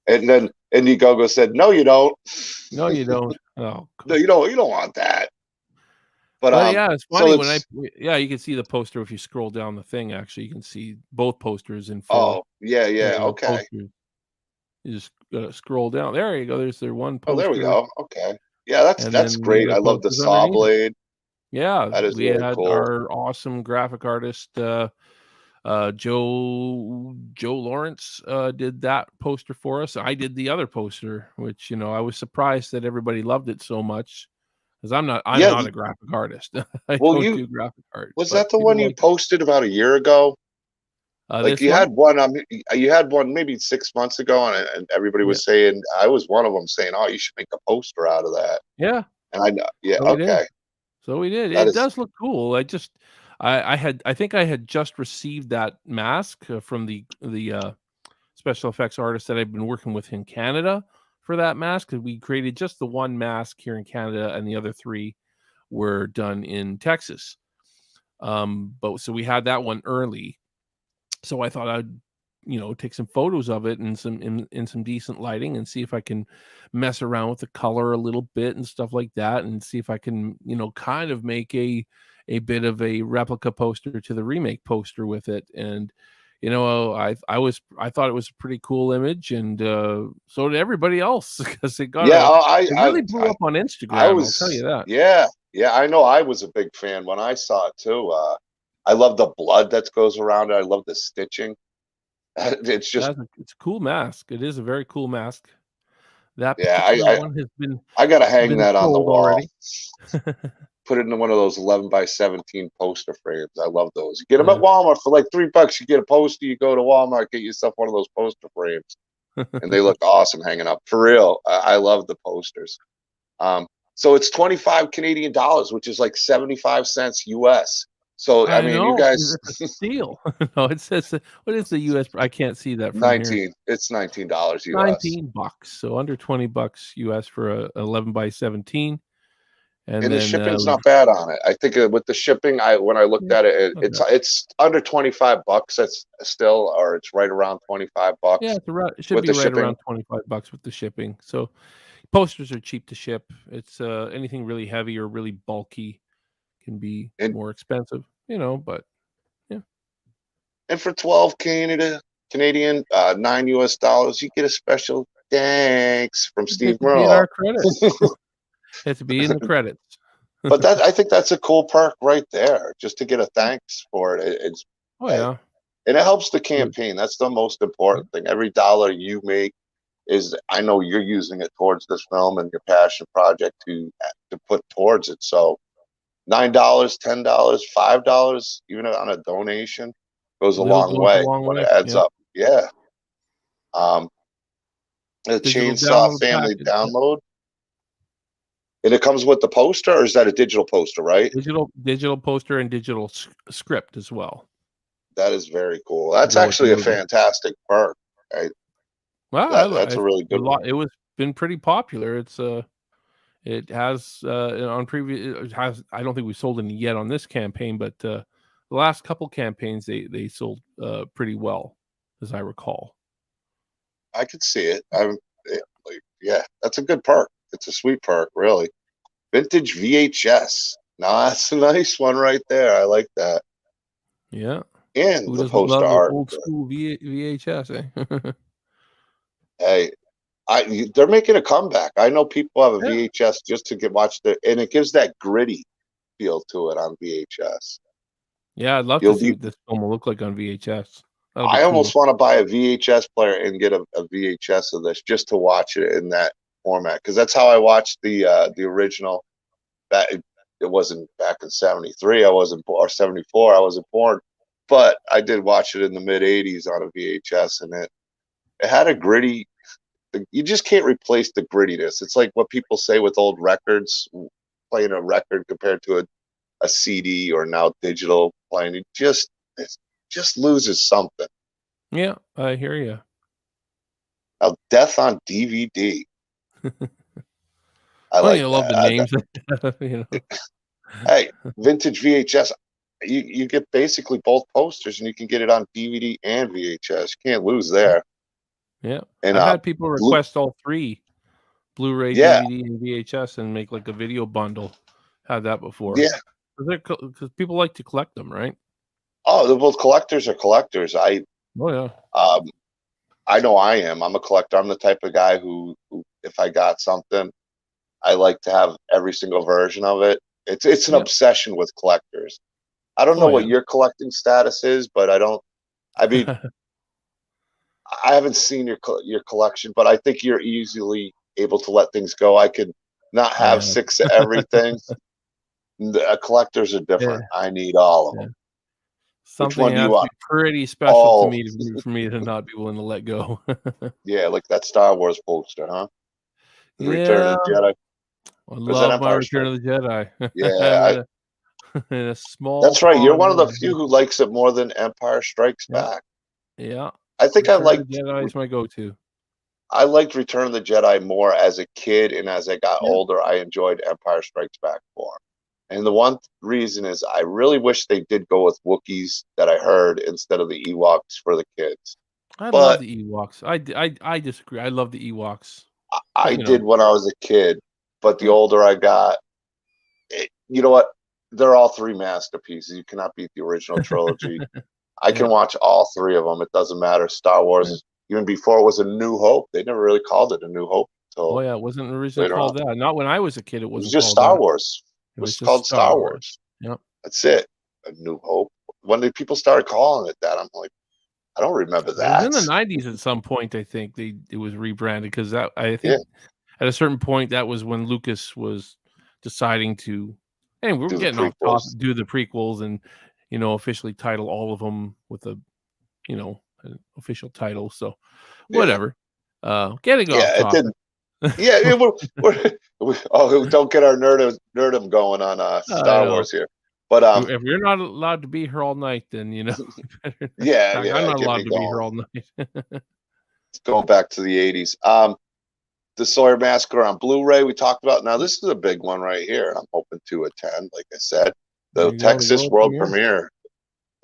then Indiegogo said, "No, you don't. No, you don't. Oh, no, you don't. You don't want that." But yeah, it's funny you can see the poster if you scroll down the thing. Actually, you can see both posters in full. Oh, yeah, okay. Posters. You just scroll down. There you go. There's their one poster. Oh, there we go. Okay. Yeah, that's great. I love the saw blade. Yeah, that is we really had cool. Our awesome graphic artist Joe Lawrence did that poster for us. I did the other poster, which I was surprised that everybody loved it so much, because I'm not a graphic artist. I don't do graphic art. Was that the one you posted about a year ago? Had one. You had one maybe 6 months ago, and everybody was saying, I was one of them saying, "Oh, you should make a poster out of that." Yeah, and I know. Yeah, okay. So we did. It does look cool. I think I had just received that mask from the special effects artist that I've been working with in Canada for that mask. We created just the one mask here in Canada, and the other three were done in Texas. But so we had that one early. So I thought I'd take some photos of it and in some decent lighting, and see if I can mess around with the color a little bit and stuff like that, and see if I can kind of make a bit of a replica poster to the remake poster with it. And I thought it was a pretty cool image, and so did everybody else, because it got it really blew up on Instagram. I'll tell you that. Yeah, I know. I was a big fan when I saw it too. I love the blood that goes around it. I love the stitching. It's just it's a cool mask. It is a very cool mask. That one has been. I gotta hang that on the wall already. Put it in one of those 11x17 poster frames. I love those. You get them at Walmart for like $3. You get a poster. You go to Walmart, get yourself one of those poster frames, and they look awesome hanging up. For real, I love the posters. So it's 25 Canadian dollars, which is like 75 cents US. So I mean, you guys, it's a steal. No, it says, what is the US? I can't see that from 19. Here. It's $19 US. $19, so under $20 US for a 11x17. And the shipping's not bad on it. I think with the shipping, when I looked at it, it's under $25. That's still, or it's right around $25. Yeah, it should be right around $25 with the shipping. So posters are cheap to ship. It's anything really heavy or really bulky can be more expensive, but yeah. And for 12 Canadian, $9 US, you get a special thanks from Steve Merle. In our credits. It has to be in the credits. But I think that's a cool perk right there, just to get a thanks for it. And it helps the campaign. That's the most important thing. Every dollar you make I know you're using it towards this film and your passion project to put towards it. So $9, $10, $5, even on a donation, goes a long way when it adds up. Yeah. The Chainsaw Family download. And it comes with the poster, or is that a digital poster, right? Digital poster and digital script as well. That is very cool. That's actually a fantastic perk. Right? Wow, that's a really good one. It was been pretty popular. It has on previous. It has. I don't think we sold any yet on this campaign, but the last couple campaigns they sold pretty well, as I recall. I could see it. Yeah, that's a good perk. it's a sweet perk, really. Vintage VHS. Now that's a nice one right there. I like that. Yeah. And Who the doesn't poster love an art. old school VHS, eh? Hey, they're making a comeback. I know people have a Yeah. VHS just to watch and it gives that gritty feel to it on VHS. Yeah, I'd love to see what this film will look like on VHS. That'll be I cool. almost want to buy a VHS player and get a VHS of this just to watch it in that format, because that's how I watched the original. That it wasn't back in '73. I wasn't or '74. I wasn't born, but I did watch it in the mid '80s on a VHS, and it had a gritty. You just can't replace the grittiness. It's like what people say with old records, playing a record compared to a CD or now digital playing. It just loses something. Yeah, I hear you. Now, Death on DVD. I Oh, like you love the that. names. You know. Hey, vintage VHS. You get basically both posters, and you can get it on DVD and VHS. You can't lose there. Yeah, And I've had people request all three, Blu-ray, yeah, DVD, and VHS, and make like a video bundle. Had that before. yeah. Because people like to collect them, right? Oh, they're both collectors are collectors. Oh yeah. I know I am. I'm a collector. I'm the type of guy who if I got something, I like to have every single version of it. It's an obsession with collectors. I don't know what your collecting status is, but I mean, I haven't seen your collection, but I think you're easily able to let things go. I could not have 6 of everything. Collectors are different. Yeah. I need all of them. Something one do has you to want? be pretty special to me for me to not be willing to let go. Yeah, like that Star Wars poster, huh? The Return Yeah, of the Jedi. I love my Return of the Jedi. Yeah, in a small. that's right. You're pond one of the world. few who likes it more than Empire Strikes Back. Yeah, I think Return of the Jedi is my go-to. I liked Return of the Jedi more as a kid, and as I got older, I enjoyed Empire Strikes Back more. And the one reason is I really wish they did go with Wookiees that I heard instead of the Ewoks for the kids. I love the Ewoks. I disagree. I love the Ewoks. I did when I was a kid, but the older I got, you know what? They're all 3 masterpieces. You cannot beat the original trilogy. I can watch all 3 of them. It doesn't matter. Star Wars, even before it was A New Hope, they never really called it A New Hope. Oh yeah, it wasn't originally called that. Not when I was a kid. It was wasn't just called Star that. Wars. It was called just Star Wars. Yep. That's it. A New Hope. When did people start calling it that? I'm like, I don't remember that. It was in the '90s at some point. I think it was rebranded because I think at a certain point that was when Lucas was deciding to. And we're getting off topic. Do the prequels and officially title all of them with a an official title. So whatever. Getting off topic. Don't get our nerdum going on Star Wars here. But if you're not allowed to be here all night, then I'm not allowed to be here all night. Let's go back to the '80s. The Sawyer Massacre on Blu-ray we talked about. Now this is a big one right here. I'm hoping to attend. Like I said, the Texas world premiere.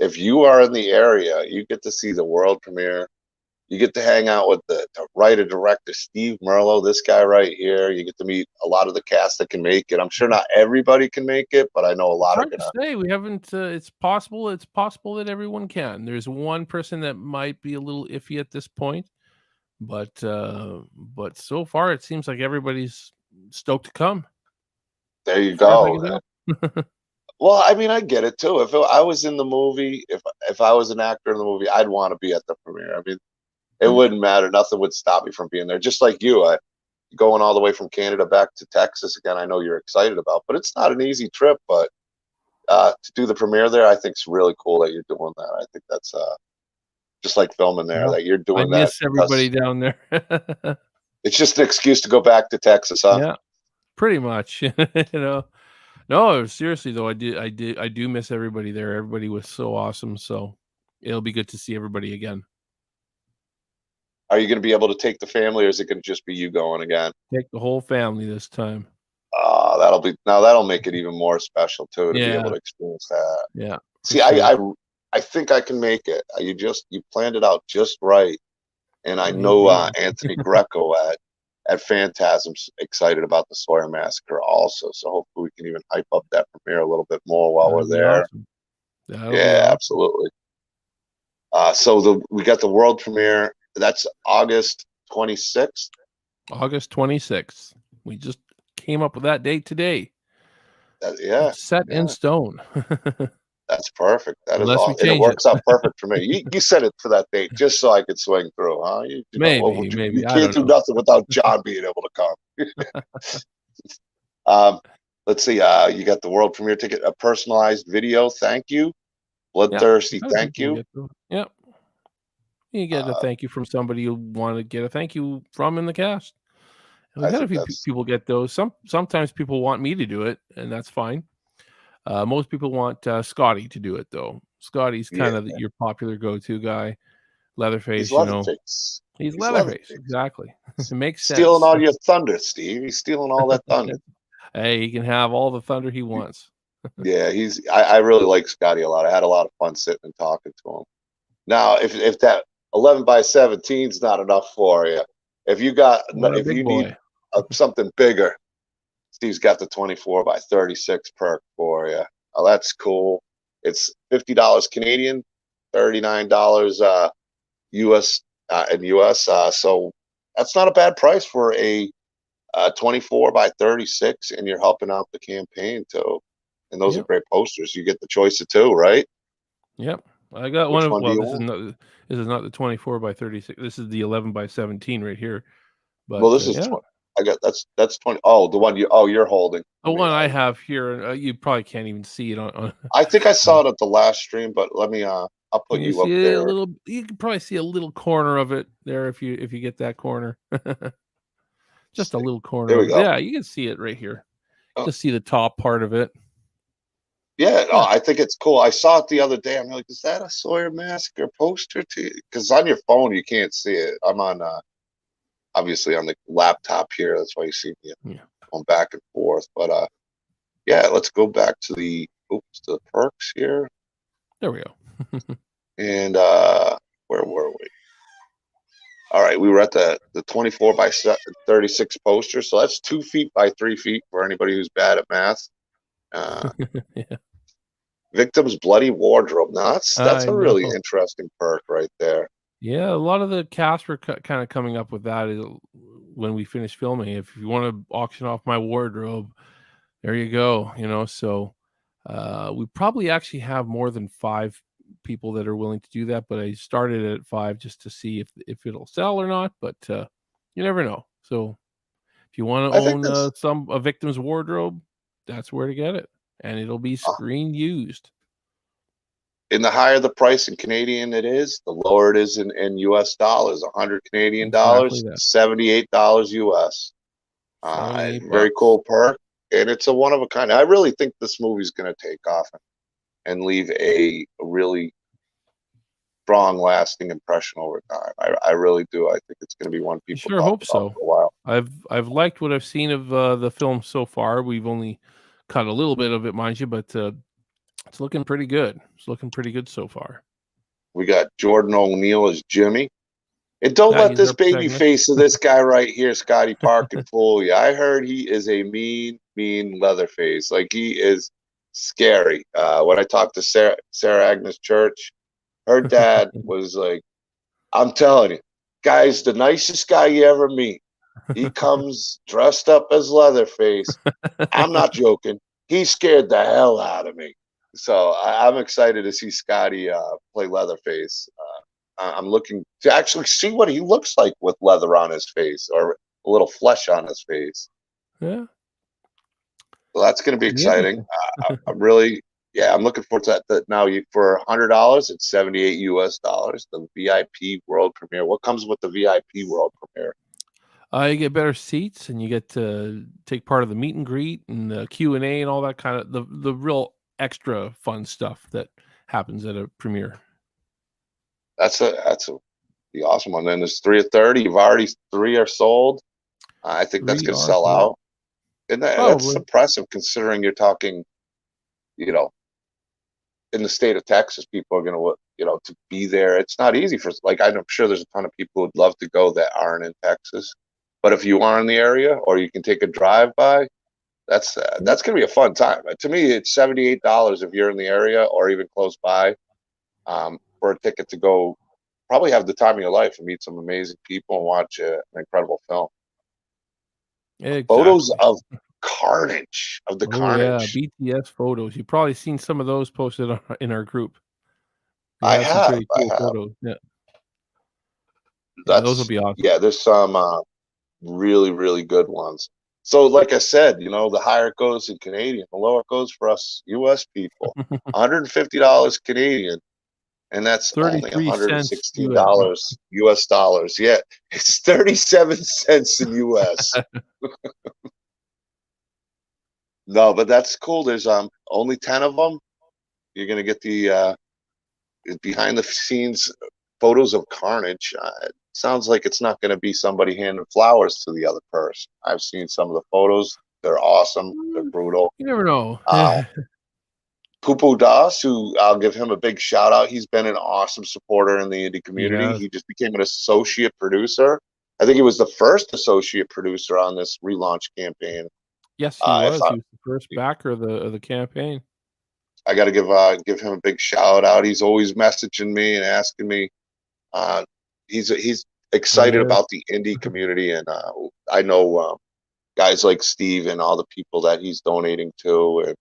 If you are in the area, you get to see the world premiere. You get to hang out with the writer-director Steve Merlo, this guy right here. You get to meet a lot of the cast that can make it. I'm sure not everybody can make it, but I know a lot are gonna. Say we haven't. It's possible. It's possible that everyone can. There's one person that might be a little iffy at this point, but so far it seems like everybody's stoked to come. There you go. Well, I mean, I get it too. If I was in the movie, if I was an actor in the movie, I'd want to be at the premiere. I mean, it wouldn't matter. Nothing would stop me from being there. Just like you, going all the way from Canada back to Texas again. I know you're excited about, but it's not an easy trip. But to do the premiere there, I think it's really cool that you're doing that. I think that's just like filming there that you're doing that. I miss everybody down there. It's just an excuse to go back to Texas, huh? Yeah, pretty much. No, seriously though, I do miss everybody there. Everybody was so awesome. So it'll be good to see everybody again. Are you going to be able to take the family, or is it going to just be you going again? Take the whole family this time. That'll make it even more special too, to be able to experience that. Yeah. See, I think I can make it. You planned it out just right, and I know Anthony Greco at at Phantasm's excited about the Sawyer Massacre also. So hopefully we can even hype up that premiere a little bit more while That'd we're be there. awesome. That'll be Yeah, awesome. absolutely. So we got the world premiere. That's August 26th. August 26th. We just came up with that date today. Yeah, It's set in stone. that's perfect. That is Unless we all, and it change works it. out perfect for me. You set it for that date just so I could swing through, huh? You know, what would Maybe. you I can't don't do know. nothing without John being able to come. Let's see. You got the world premiere ticket, a personalized video. Thank you, bloodthirsty. A lot of Thank people you. get those. Yep. You get a thank you from somebody you want to get a thank you from in the cast. And we've I had a think few that's people get those. Sometimes people want me to do it, and that's fine. Most people want Scotty to do it, though. Scotty's kind of your popular go-to guy. Leatherface, he's Leatherface. He's He's Leatherface, Leatherface. exactly. It makes Stealing sense. all your thunder, Steve. He's stealing all that thunder. Hey, he can have all the thunder he wants. Yeah, I really like Scotty a lot. I had a lot of fun sitting and talking to him. Now, if that 11 by 17 is not enough for you, if you What a if big you boy. need something bigger, Steve's got the 24 by 36 perk for you. Oh, that's cool. It's $50 Canadian, $39 US in US. So that's not a bad price for a 24 by 36, and you're helping out the campaign too. And those are Yep. great posters. You get the choice of two, right? Yep. I got Which one of one do you this is want? not the 24 by 36. This is the 11 by 17 right here. Well, But this is yeah, 20. I got that's 20. Oh, the one you're holding. the Let me, one I have here, you probably can't even see it on. I think I saw it at the last stream, but let me I'll put You you up see a there. little. You can probably see a little corner of it there if you get that corner. Just a little corner There we of it. go. Yeah, you can see it right here. Oh. Just see the top part of it. Yeah, Yeah. I think it's cool. I saw it the other day. I'm like, is that a Sawyer Massacre poster? Because on your phone you can't see it. I'm on obviously on the laptop here. That's why you see me going back and forth. But yeah, let's go back to the perks here. There we go. And where were we? All right, we were at the 24 by 36 poster. So that's 2 feet by 3 feet for anybody who's bad at math. Yeah. Victim's bloody wardrobe. Now that's I a really know. interesting perk right there. Yeah, a lot of the cast were kind of coming up with that when we finish filming. If you want to auction off my wardrobe, there you go. So we probably actually have more than 5 people that are willing to do that, but I started at 5 just to see if it'll sell or not. But you never know. So if you want to I think own a victim's wardrobe, that's where to get it, and it'll be screen used. And the higher the price in Canadian it is, the lower it is in US dollars. 100 Canadian dollars, Exactly that. $78 US. $78 Very cool perk, and it's a one of a kind. I really think this movie's going to take off and leave a really strong, lasting impression over time. I really do. I think it's going to be one people Sure talk hope about so. for a while. I've liked what I've seen of the film so far. We've only cut a little bit of it, mind you, but it's looking pretty good. It's looking pretty good so far. We got Jordan O'Neill as Jimmy. And don't let He's this our baby protagonist. face of this guy right here, Scotty Parkin, fool you. I heard he is a mean Leatherface. Like, he is scary. When I talked to Sarah Agnes Church, her dad was like, I'm telling you, guy's the nicest guy you ever meet. He comes dressed up as Leatherface. I'm not joking. He scared the hell out of me. So I'm excited to see Scotty play Leatherface. I'm looking to actually see what he looks like with leather on his face or a little flesh on his face. Yeah. So that's going to be exciting. I'm really, I'm looking forward to that. Now, for $100, it's 78 US dollars. The VIP world premiere. What comes with the VIP world premiere? You get better seats, and you get to take part of the meet and greet and the Q&A and all that kind of the real extra fun stuff that happens at a premiere. That's the awesome one. Then there's 3 of 30. You've already 3 are sold. I think that's going to sell out. And that's impressive considering you're talking, in the state of Texas, people are going to, to be there. It's not easy I'm sure there's a ton of people who'd love to go that aren't in Texas. But if you are in the area, or you can take a drive by, that's gonna be a fun time. To me, it's $78 if you're in the area or even close by, for a ticket to go. Probably have the time of your life and meet some amazing people and watch an incredible film. Exactly. Photos of carnage, of the Oh yeah, carnage. BTS photos. You've probably seen some of those posted in our group. We I have some have, pretty I cool have. photos. Yeah, yeah, those will be awesome. Yeah, there's some really, really good ones. So, like I said, the higher it goes in Canadian, the lower it goes for us U.S. people. $150 Canadian, and that's only 33 cents US. $116 U.S. dollars. Yeah, it's 37 cents in U.S. No, but that's cool. There's only 10 of them. You're gonna get the behind the scenes photos of carnage. It sounds like it's not going to be somebody handing flowers to the other person. I've seen some of the photos. They're awesome. They're brutal. You never know. Pupu Das, who I'll give him a big shout out. He's been an awesome supporter in the indie community. Yes. He just became an associate producer. I think he was the first associate producer on this relaunch campaign. Yes, he was. He was the first backer of the campaign. I got to give him a big shout out. He's always messaging me and asking me. He's excited about the indie community, and I know guys like Steve and all the people that he's donating to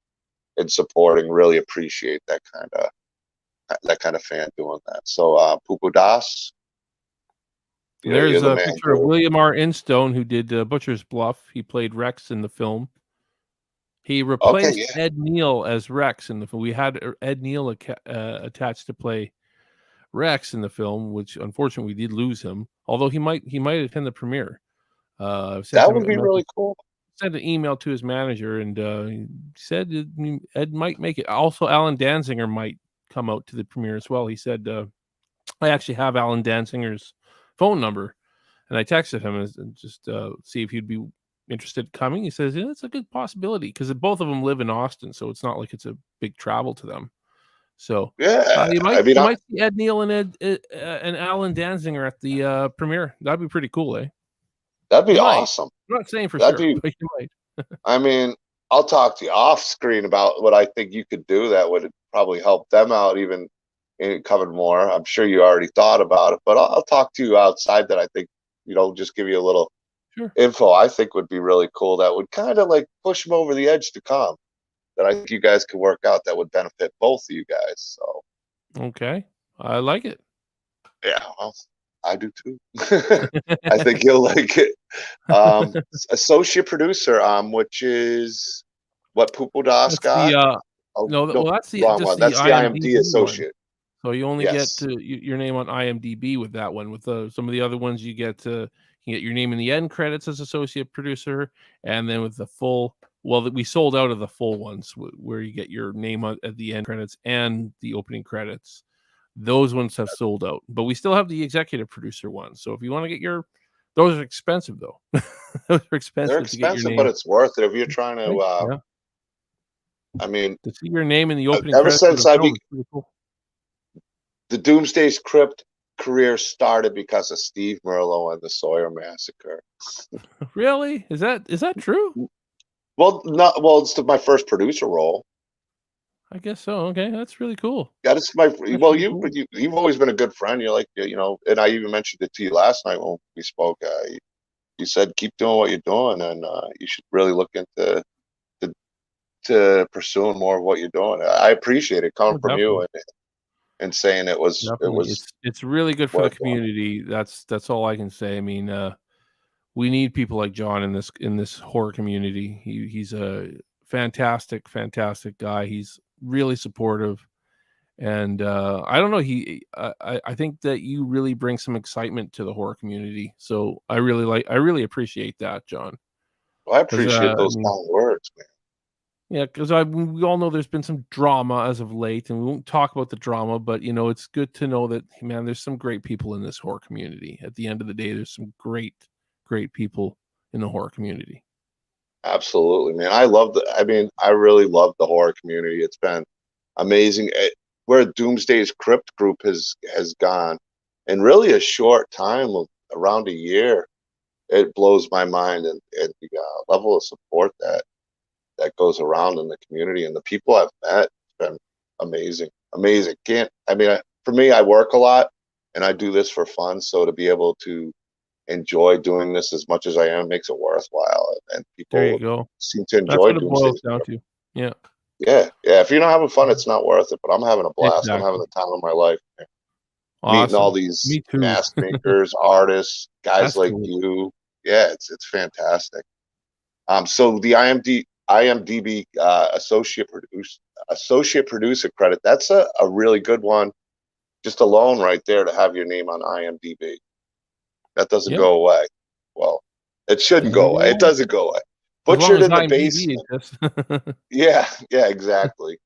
and supporting really appreciate that kind of fan doing that. So Pupu Das, There's you're the a man, picture of dude. William R. Instone, who did Butcher's Bluff. He played Rex in the film. He replaced Ed Neal as Rex in the film. We had Ed Neal attached to play Rex in the film, which unfortunately we did lose him. Although he might attend the premiere. That would be really cool. Sent an email to his manager, and he said Ed might make it. Also, Alan Danziger might come out to the premiere as well. He said, I actually have Alan Danzinger's phone number, and I texted him and just see if he'd be interested in coming. He says, yeah, it's a good possibility, because both of them live in Austin, so it's not like it's a big travel to them. So yeah, you might see Ed Neal and Alan Danziger at the premiere. That'd be pretty cool, eh? That'd be awesome. I'm not saying for sure, but you might. I mean, I'll talk to you off screen about what I think you could do that would probably help them out even covered more. I'm sure you already thought about it, but I'll talk to you outside that I think, just give you a little info I think would be really cool that would kind of like push them over the edge to come, that I think you guys could work out that would benefit both of you guys. So okay, I like it. Yeah, well, I do too. I think you'll like it. Associate producer, which is what Pupu Das got. Well, that's the wrong one. That's the IMDb associate. One. So you only get your name on IMDb with that one. With some of the other ones, you get your name in the end credits as associate producer, and then with the full. Well, we sold out of the full ones where you get your name at the end credits and the opening credits. Those ones have sold out, but we still have the executive producer ones. So if you want to get those are expensive though. Those are expensive. They're expensive, but it's worth it if you're trying to. I mean, to see your name in the opening. Ever since the Doomsday's Krypt career started because of Steve Merlo and the Sawyer Massacre. Really? Is that true? Well, it's my first producer role. I guess so. Okay, that's really cool. That is you've always been a good friend. You're like, and I even mentioned it to you last night when we spoke. You said keep doing what you're doing, and you should really look into to pursuing more of what you're doing. I appreciate it coming from you and saying it was it's really good for the community. That's all I can say. I mean, we need people like John in this horror community. He's a fantastic guy. He's really supportive, and I don't know. I think that you really bring some excitement to the horror community. So I really appreciate that, John. Well, I appreciate those kind words, man. Yeah, because we all know there's been some drama as of late, and we won't talk about the drama, but it's good to know that, man, there's some great people in this horror community. At the end of the day, there's some great people in the horror community. Absolutely, man. I really love the horror community. It's been amazing where Doomsday's Krypt group has gone in really a short time of around a year. it blows my mind, and the level of support that goes around in the community and the people I've met. It's been amazing, amazing. Can't I mean, for me, I work a lot and I do this for fun, so to be able to enjoy doing this as much as I am makes it worthwhile, and There you people go. seem to That's enjoy what it boils Doomsday. down to. Yeah, Yeah, yeah. If you're not having fun, it's not worth it. But I'm having a blast. I'm having exactly. the time of my life. Meeting all Awesome. these Me too. mask makers, artists, guys That's like cool. you. Yeah, it's fantastic. So the IMDb associate producer credit. That's a really good one, just alone right there to have your name on IMDb. That doesn't Yep. go away. Well, it shouldn't Doesn't go go away. It away. doesn't go away. As long Butchered as in the IMDb basement. exists. Yeah, yeah, exactly.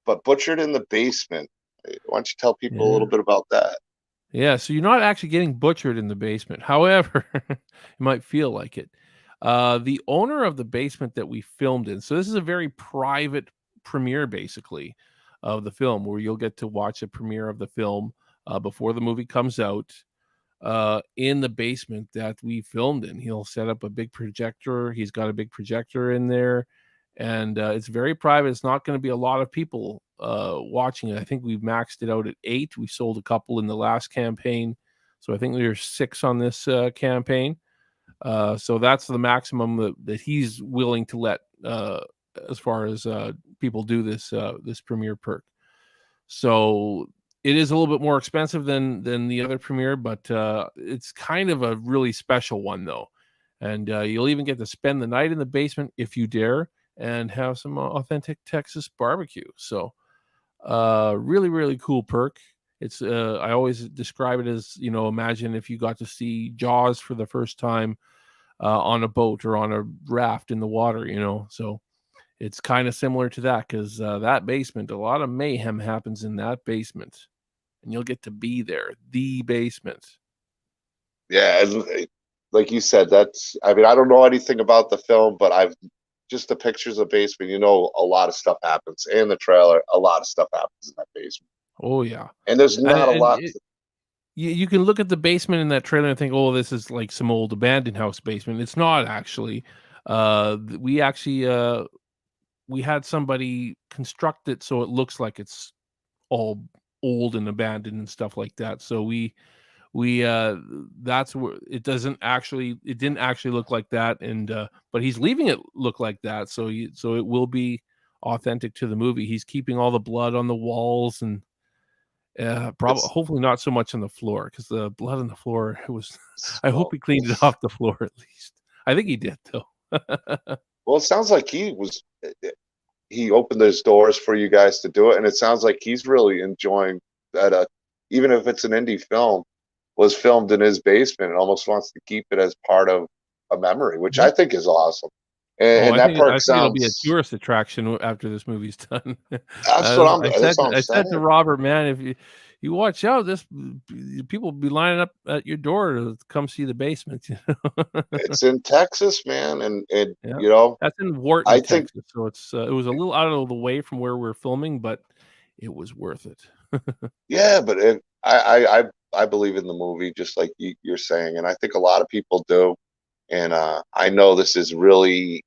But butchered in the basement. Why don't you tell people a Yeah. little bit about that? Yeah, so you're not actually getting butchered in the basement. However, it might feel like it. The owner of the basement that we filmed in, so this is a very private premiere, basically, of the film, where you'll get to watch a premiere of the film before the movie comes out in the basement that we filmed in. He'll set up a big projector. He's got a big projector in there, and it's very private. It's not going to be a lot of people watching it. I think we've maxed it out at 8. We sold a couple in the last campaign, so I think there's 6 on this campaign. So that's the maximum that he's willing to let as far as people do this premiere perk. So it is a little bit more expensive than the other premiere, but it's kind of a really special one though. And you'll even get to spend the night in the basement if you dare, and have some authentic Texas barbecue. So really, really cool perk. It's I always describe it as, imagine if you got to see Jaws for the first time on a boat or on a raft in the water, So it's kind of similar to that, because that basement, a lot of mayhem happens in that basement, and you'll get to be there, the basement. Yeah, like you said, I mean, I don't know anything about the film, but I've just the pictures of basement, a lot of stuff happens. And the trailer, a lot of stuff happens in that basement. Oh yeah, And there's and, not a and lot. it, you can look at the basement in that trailer and think, oh, this is like some old abandoned house basement. It's not actually. We actually we had somebody construct it so it looks like it's all old and abandoned and stuff like that. So we that's where it didn't actually look like that, and but he's leaving it look like that, so it will be authentic to the movie. He's keeping all the blood on the walls, and probably It's, hopefully not so much on the floor, because the blood on the floor, it was I hope well, he cleaned it off the floor at least. I think he did though. well, it sounds like he opened those doors for you guys to do it, and it sounds like he's really enjoying that. Even if it's an indie film, was filmed in his basement, and almost wants to keep it as part of a memory, which I Yep. think is awesome. Oh, And that I perk think it'll be a sounds. tourist attraction after this movie's done. That's what I'm I said to saying. Robert, man, if you watch out, this people will be lining up at your door to come see the basement. It's in Texas, man, and Yeah, that's in I Wharton, think, Texas. So it was a little out of the way from where we're filming, but it was worth it. yeah, but I believe in the movie just like you're saying, and I think a lot of people do. And I know this is really,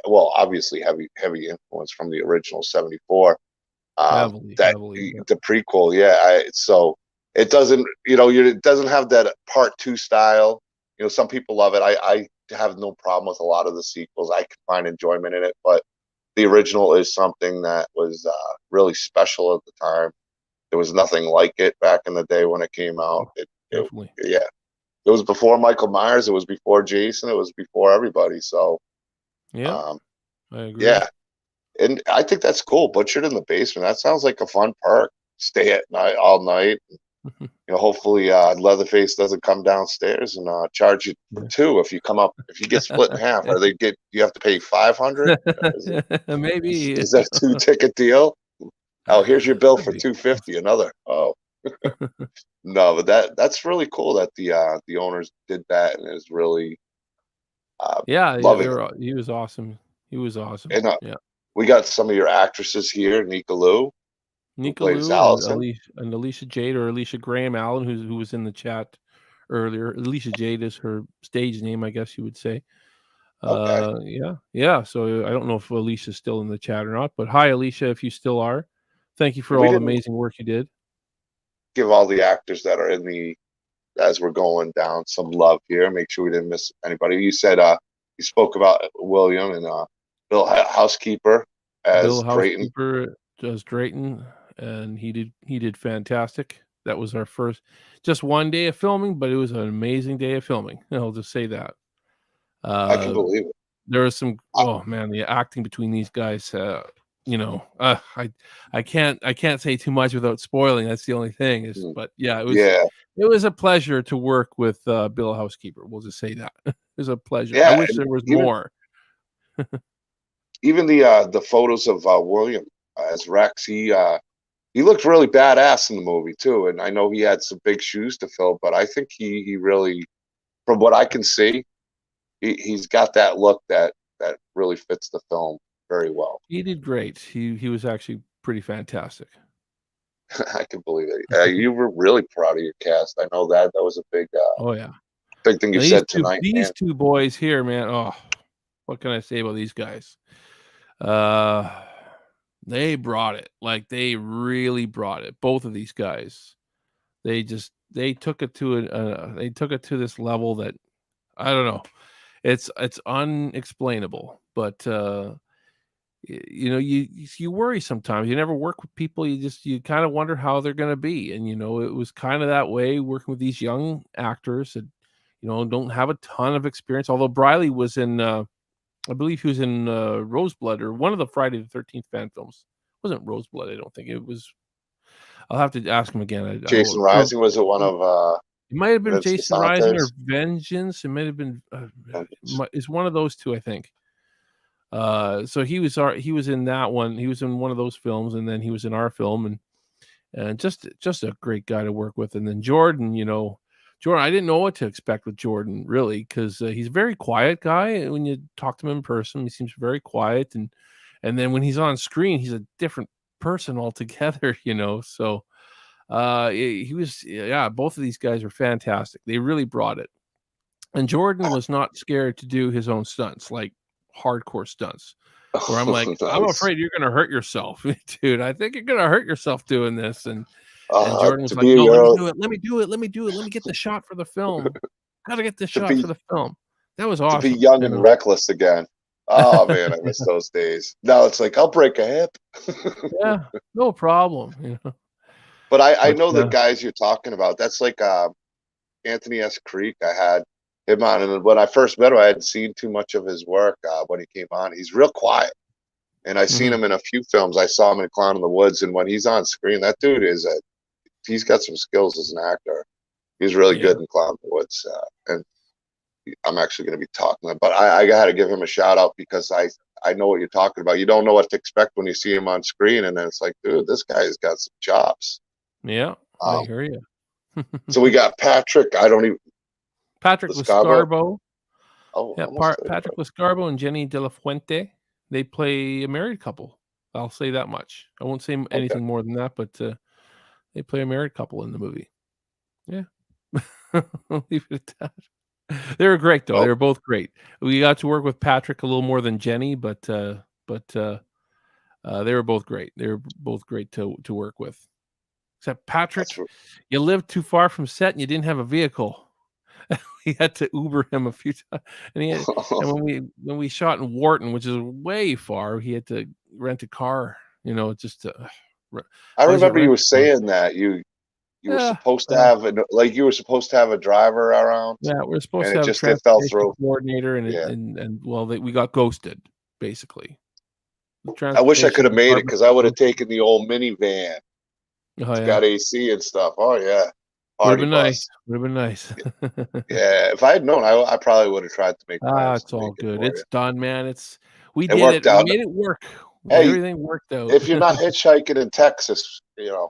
well, obviously heavy influence from the original '74. Heavily, That heavily. Yeah. the prequel, yeah. So it doesn't, it doesn't have that part 2 style. Some people love it. I have no problem with a lot of the sequels. I can find enjoyment in it, but the original is something that was really special at the time. There was nothing like it back in the day when it came out. Definitely. Yeah, it was before Michael Myers. It was before Jason. It was before everybody. So, Yeah, um, I agree. yeah, and I think that's cool. Butchered in the basement. That sounds like a fun perk. Stay at night all night. Hopefully, Leatherface doesn't come downstairs and charge you for 2 if you come up. If you get split in half, you have to pay 500? Maybe. Is that a 2-ticket deal? Oh, here's your bill Could for be. 250. Another. Oh. No, but that's really cool that the owners did that, and is really Yeah, loving it. he was awesome. He was awesome. And Yeah. we got some of your actresses here, Nika Lou, who Nika plays Lou and Allison. Alicia Jade, or Alicia Graham Allen, who was in the chat earlier. Alicia Jade is her stage name, I guess you would say. Okay. Yeah. So I don't know if Alicia's still in the chat or not, but hi, Alicia, if you still are. Thank you for We all the didn't amazing work you did. give all the actors that are in the as we're going down some love here. Make sure we didn't miss anybody. You said you spoke about William and Bill Housekeeper Bill as Drayton. Housekeeper does Drayton, and he did fantastic. That was our first, just one day of filming, but it was an amazing day of filming. I'll just say that. I can believe it. There was some. I, Oh man, the acting between these guys. I can't say too much without spoiling. That's the only thing. But yeah, yeah, it was a pleasure to work with Bill Housekeeper. We'll just say that it was a pleasure. I yeah. wish And there was even more. even the photos of William as Rex, he looked really badass in the movie too. And I know he had some big shoes to fill, but I think he really, from what I can see, he's got that look that really fits the film very well. He did great. He was actually pretty fantastic. I can believe it. You were really proud of your cast. I know that was a big Oh yeah. big thing you Now, said tonight. these two boys here, man. Oh, what can I say about these guys? They brought it. Like they really brought it. Both of these guys. They took it to this level that I don't know. It's unexplainable, but you worry sometimes. You never work with people. You kind of wonder how they're going to be, and it was kind of that way working with these young actors that don't have a ton of experience. Although Briley was in, I believe he was in Roseblood or one of the Friday the 13th fan films. It wasn't Roseblood, I don't think it was. I'll have to ask him again. Jason Rising, was it one of it might have been Vince Jason Rising or DeSantis? Vengeance. It might have been it's one of those two, I think. So he was in that one. He was in one of those films, and then he was in our film, and just a great guy to work with. And then Jordan, I didn't know what to expect with Jordan really, because he's a very quiet guy. When you talk to him in person, he seems very quiet, and then when he's on screen, he's a different person altogether. So he was, yeah, both of these guys are fantastic. They really brought it. And Jordan was not scared to do his own stunts, like hardcore stunts, where I'm like, I'm afraid you're going to hurt yourself, dude. I think you're going to hurt yourself doing this. And Jordan was like, no, let me do it. Let me get the shot for the film. Got to get the shot for the film. That was awesome. To be young and reckless again. Oh man, I miss those days. Now it's like, I'll break a hip. Yeah, no problem. But I know the guys you're talking about. That's like Anthony S. Creek. I had him on, and when I first met him, I hadn't seen too much of his work when he came on. He's real quiet, and I've seen him in a few films. I saw him in Clown in the Woods, and when he's on screen, that dude he's got some skills as an actor. He's really good in Clown in the Woods, and I'm actually going to be talking to him. But I got to give him a shout out because I know what you're talking about. You don't know what to expect when you see him on screen, and then it's like, dude, this guy's got some chops. Yeah, I hear you. So we got Patrick. Patrick Lascarbo. Oh, yeah, Patrick Lascarbo and Jenny De La Fuente. They play a married couple. I'll say that much. I won't say anything more than that, but they play a married couple in the movie. Yeah, I'll leave it at that. They were great, though. They were both great. We got to work with Patrick a little more than Jenny, but they were both great. They were both great to work with. Except Patrick, you lived too far from set and you didn't have a vehicle. We had to Uber him a few times, and when we shot in Wharton, which is way far, he had to rent a car. Just to. I remember you were saying that you were supposed to have a driver around. Yeah, we were supposed to have a transportation coordinator, and we got ghosted basically. I wish I could have made it because I would have taken the old minivan. It's got AC and stuff. Oh yeah. Would have been nice. Yeah, if I had known, I probably would have tried to make. It's all good. It's done, man. We did it. We made it work. Hey, everything worked out. If you're not hitchhiking in Texas, you're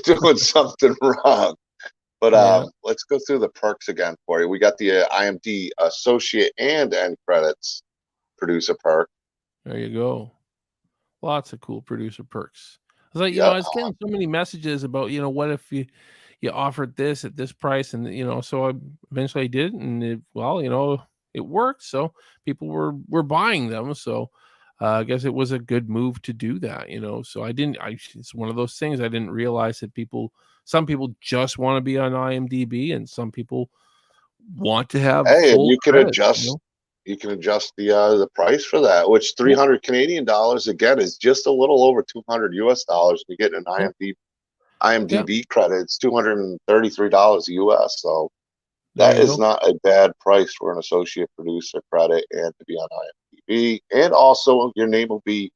doing something wrong. But let's go through the perks again for you. We got the IMD associate and end credits producer perk. There you go. Lots of cool producer perks. I was like, I was getting so many messages about, what if you you offered this at this price, and so I eventually did it, and it worked. So people were buying them. So I guess it was a good move to do that. So it's one of those things I didn't realize that some people just want to be on IMDb, and some people want to have Hey, and full you can credit. adjust the price for that, which 300 Canadian dollars again is just a little over 200 US dollars. You get an IMDb credit. It's $233 US. So There that you is go. not a bad price for an associate producer credit and to be on IMDb. And also your name will be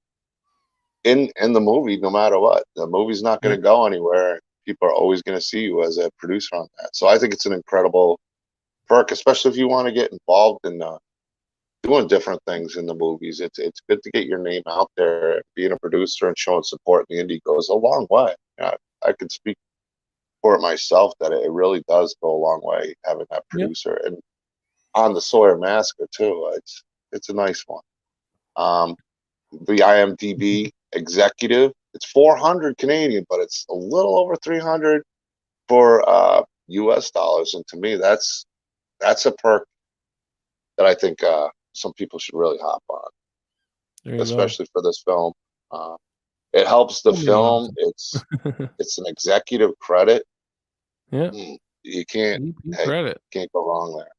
in the movie no matter what. The movie's not going to go anywhere. People are always going to see you as a producer on that. So I think it's an incredible perk, especially if you want to get involved in doing different things in the movies. It's good to get your name out there. Being a producer and showing support in the indie goes a long way. I can speak for it myself that it really does go a long way having that producer. And on the Sawyer Massacre too, it's a nice one. The IMDb executive, it's 400 Canadian, but it's a little over 300 for US dollars. And to me, that's a perk that I think some people should really hop on, There you especially for this film. It helps the That'd be film. awesome. It's an executive credit. Yeah. You can't Credit. can't go wrong there.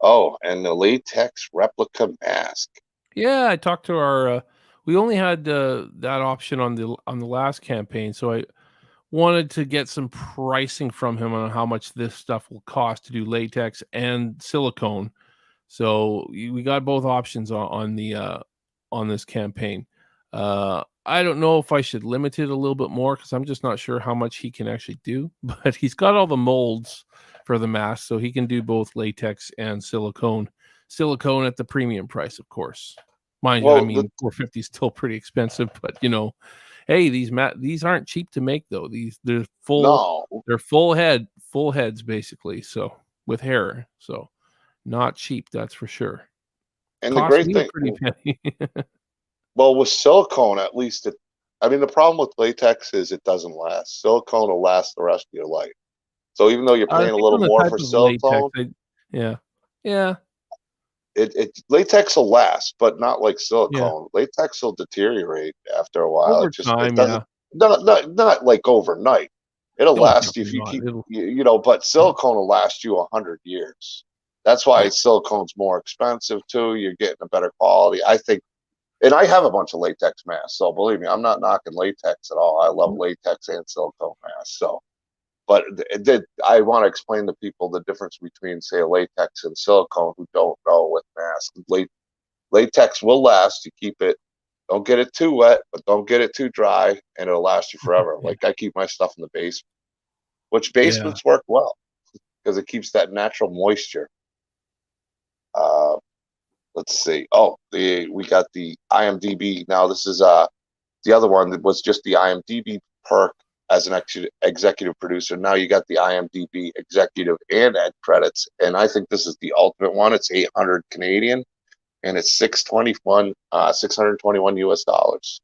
Oh, and the latex replica mask. Yeah, I talked to our. We only had that option on the last campaign, so I wanted to get some pricing from him on how much this stuff will cost to do latex and silicone. So we got both options on this campaign. I don't know if I should limit it a little bit more because I'm just not sure how much he can actually do. But he's got all the molds for the mask, so he can do both latex and silicone. Silicone at the premium price, of course. Mind you, I mean, $450 is still pretty expensive, but hey, these aren't cheap to make though. They're full heads basically. So with hair, so not cheap, that's for sure. And Cost the great me thing, a pretty penny. well, with silicone, at least the problem with latex is it doesn't last. Silicone will last the rest of your life. So even though you're I paying a think little on the more type for of silicone, yeah. latex will last, but not like silicone. Latex will deteriorate after a while. Over It time, doesn't not like overnight. It'll No, last you if you definitely keep not. but silicone will last you 100 years. That's why silicone's more expensive too. You're getting a better quality. I think, and I have a bunch of latex masks, so believe me, I'm not knocking latex at all. I love latex and silicone masks. So, but I want to explain to people the difference between, say, a latex and silicone who don't know with masks. Latex will last. You keep it, don't get it too wet, but don't get it too dry, and it'll last you forever. Like I keep my stuff in the basement, which basements work well because it keeps that natural moisture. Let's see. Oh, we got the IMDb. Now this is the other one that was just the IMDb perk as an executive producer. Now you got the IMDb executive and ad credits, and I think this is the ultimate one. It's 800 Canadian, and it's 621 US dollars.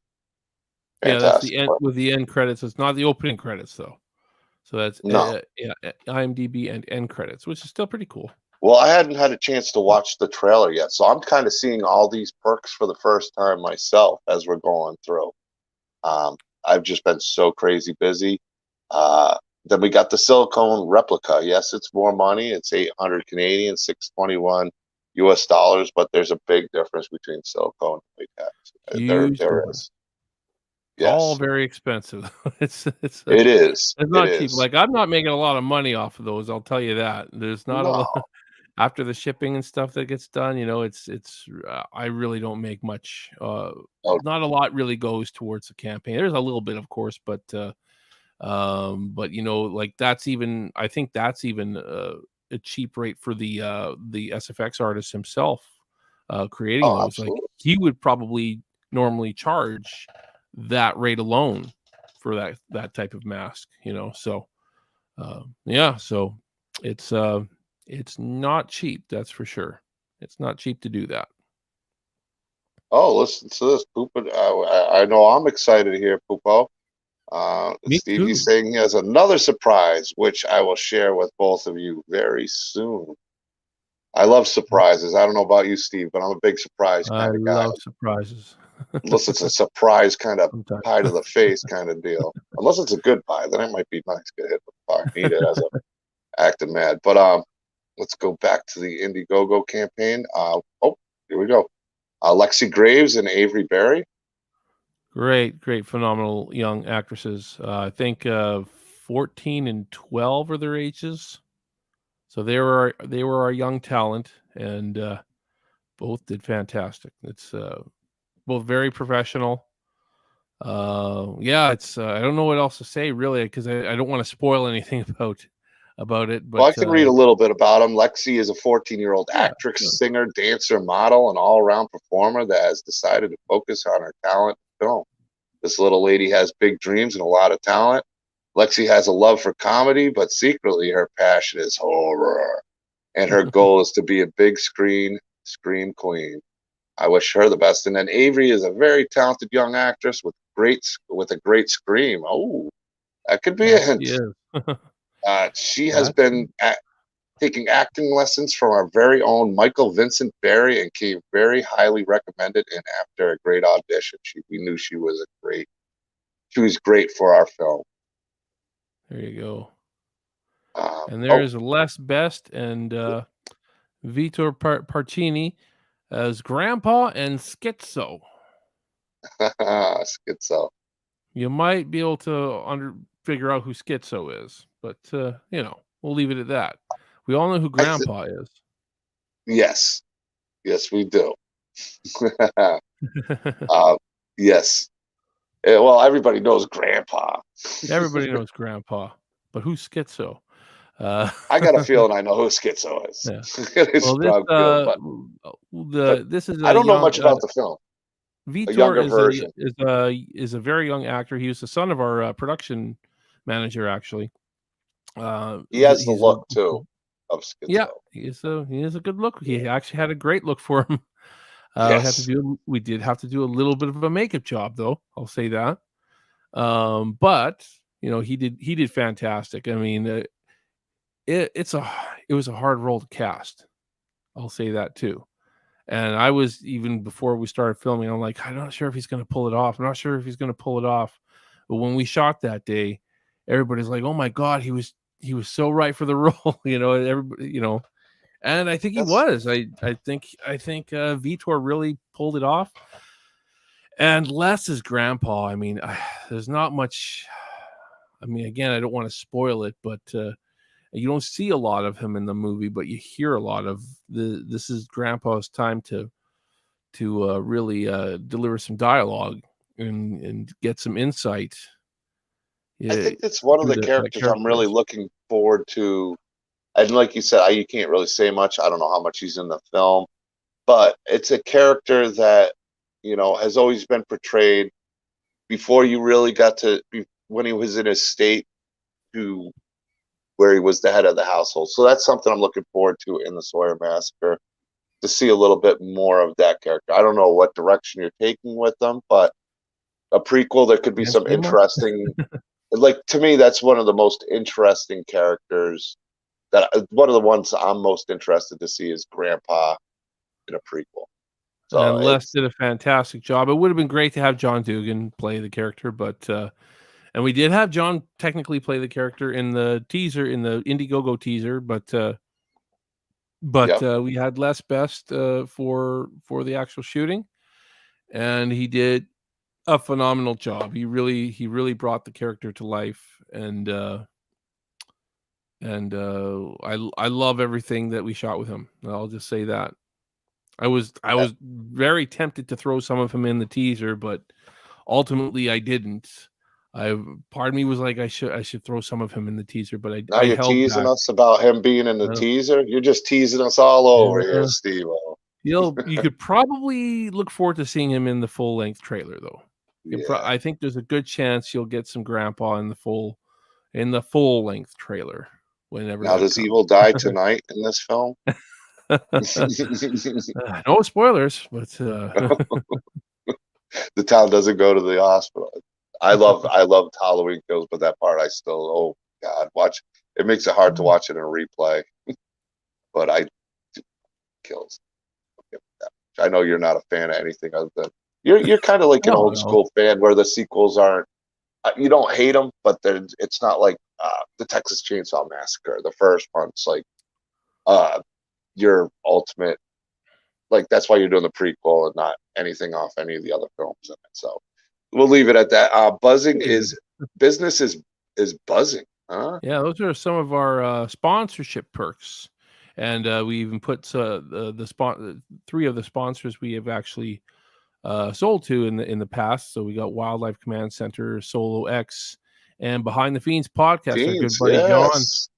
Fantastic. Yeah, that's the end with the end credits. It's not the opening credits though. So that's IMDb and end credits, which is still pretty cool. Well, I hadn't had a chance to watch the trailer yet, so I'm kind of seeing all these perks for the first time myself as we're going through. I've just been so crazy busy. Then we got the silicone replica. Yes, it's more money. It's 800 Canadian, 621 US dollars, but there's a big difference between silicone and latex. There is. Yes. All very expensive. It is. It's not cheap. Like I'm not making a lot of money off of those. I'll tell you that. There's not a lot after the shipping and stuff that gets done. I really don't make much. Not a lot really goes towards the campaign. There's a little bit, of course, but like that's even. I think that's even a cheap rate for the SFX artist himself creating those. Absolutely. Like he would probably normally charge that rate alone for that type of mask, so so it's not cheap, that's for sure. It's not cheap to do that. Oh, listen to this, Poopa. I know I'm excited here, Poopo. Me Stevie's too. saying he has another surprise, which I will share with both of you very soon. I love surprises. I don't know about you, Steve, but I'm a big surprise I kind of guy. love surprises. Unless it's a surprise kind of Sometimes. pie to the face kind of deal. Unless it's a good pie, then it might be nice. Get hit with the pie, eat it as a acting mad. But let's go back to the Indiegogo campaign. Here we go. Lexi Graves and Avery Berry. Great, phenomenal young actresses. I think 14 and 12 are their ages. So they were our young talent, and both did fantastic. It's both very professional. It's I don't know what else to say really because I don't want to spoil anything about it. Well, I But can read a little bit about him. Lexi is a 14-year-old yeah, actress, singer, dancer, model, and all-around performer that has decided to focus on her talent in film. This little lady has big dreams and a lot of talent. Lexi has a love for comedy, but secretly her passion is horror. And her goal is to be a big screen scream queen. I wish her the best. And then Avery is a very talented young actress with a great scream. Oh, that could be a yes, hint. she is. She has That's been taking acting lessons from our very own Michael Vincent Barry and came very highly recommended. And after a great audition, we knew she was great for our film. there you go. And Oh, there's Les Best and Vitor Parcini as Grandpa and Schizo. Schizo. You might be able to figure out who Schizo is, but we'll leave it at that. We all know who Grandpa is. Yes, we do. Yes. Well, everybody knows Grandpa. Everybody knows Grandpa, but who's Schizo? I got a feeling I know who Schizo is. Yeah. It's Well, strong feeling, but this is I a don't know young much about the film. A younger version. is a very young actor. He was the son of our production manager, actually. He has the look too of Schizo. Yeah, he is a good look. He actually had a great look for him. Yes. We did have to do a little bit of a makeup job, though. I'll say that. But he did fantastic. I mean, it was a hard role to cast. I'll say that too. And I was, even before we started filming, I'm like, I'm not sure if he's going to pull it off. I'm not sure if he's going to pull it off. But when we shot that day, everybody's like, "Oh my God, he was so right for the role." Everybody, and I think he was. I think Vitor really pulled it off. And Les's grandpa, I mean, there's not much. I mean, again, I don't want to spoil it, but you don't see a lot of him in the movie, but you hear a lot of this is Grandpa's time to really deliver some dialogue and get some insight. I think it's one of the characters I'm really looking forward to. And like you said, you can't really say much. I don't know how much he's in the film, but it's a character that has always been portrayed before you really got to when he was in his state to where he was the head of the household. So that's something I'm looking forward to in the Sawyer Massacre, to see a little bit more of that character. I don't know what direction you're taking with them, but a prequel, there could be some interesting. Like, to me, that's one of the most interesting characters. One of the ones I'm most interested to see is Grandpa in a prequel. So, and Les did a fantastic job. It would have been great to have John Dugan play the character, but and we did have John technically play the character in the teaser, in the Indiegogo teaser, but we had Les Best for the actual shooting, and he did a phenomenal job. He really brought the character to life, and I love everything that we shot with him. I'll just say that. I was very tempted to throw some of him in the teaser, but ultimately I didn't. Part of me was like, I should throw some of him in the teaser, but now you're teasing us about him being in the teaser. You're just teasing us all over here, Steve. You could probably look forward to seeing him in the full length trailer, though. I think there's a good chance you'll get some Grandpa in the full length trailer whenever. Now, does Evil die tonight in this film? No spoilers, but the town doesn't go to the hospital. I loved Halloween Kills, but that part I still, oh God, watch. It makes it hard to watch it in a replay. But I Kills. I know you're not a fan of anything other than you're kind of like an old No. school fan where the sequels aren't. You don't hate them, but it's not like the Texas Chainsaw Massacre. The first one's like your ultimate. Like that's why you're doing the prequel and not anything off any of the other films in it. So we'll leave it at that. Buzzing is business is buzzing. Huh? Yeah, those are some of our sponsorship perks, and we even put three of the sponsors we have actually sold to in the past. So we got Wildlife Command Center, Solo X, and Behind the Fiends podcast. Our good Teens, buddy John. yes.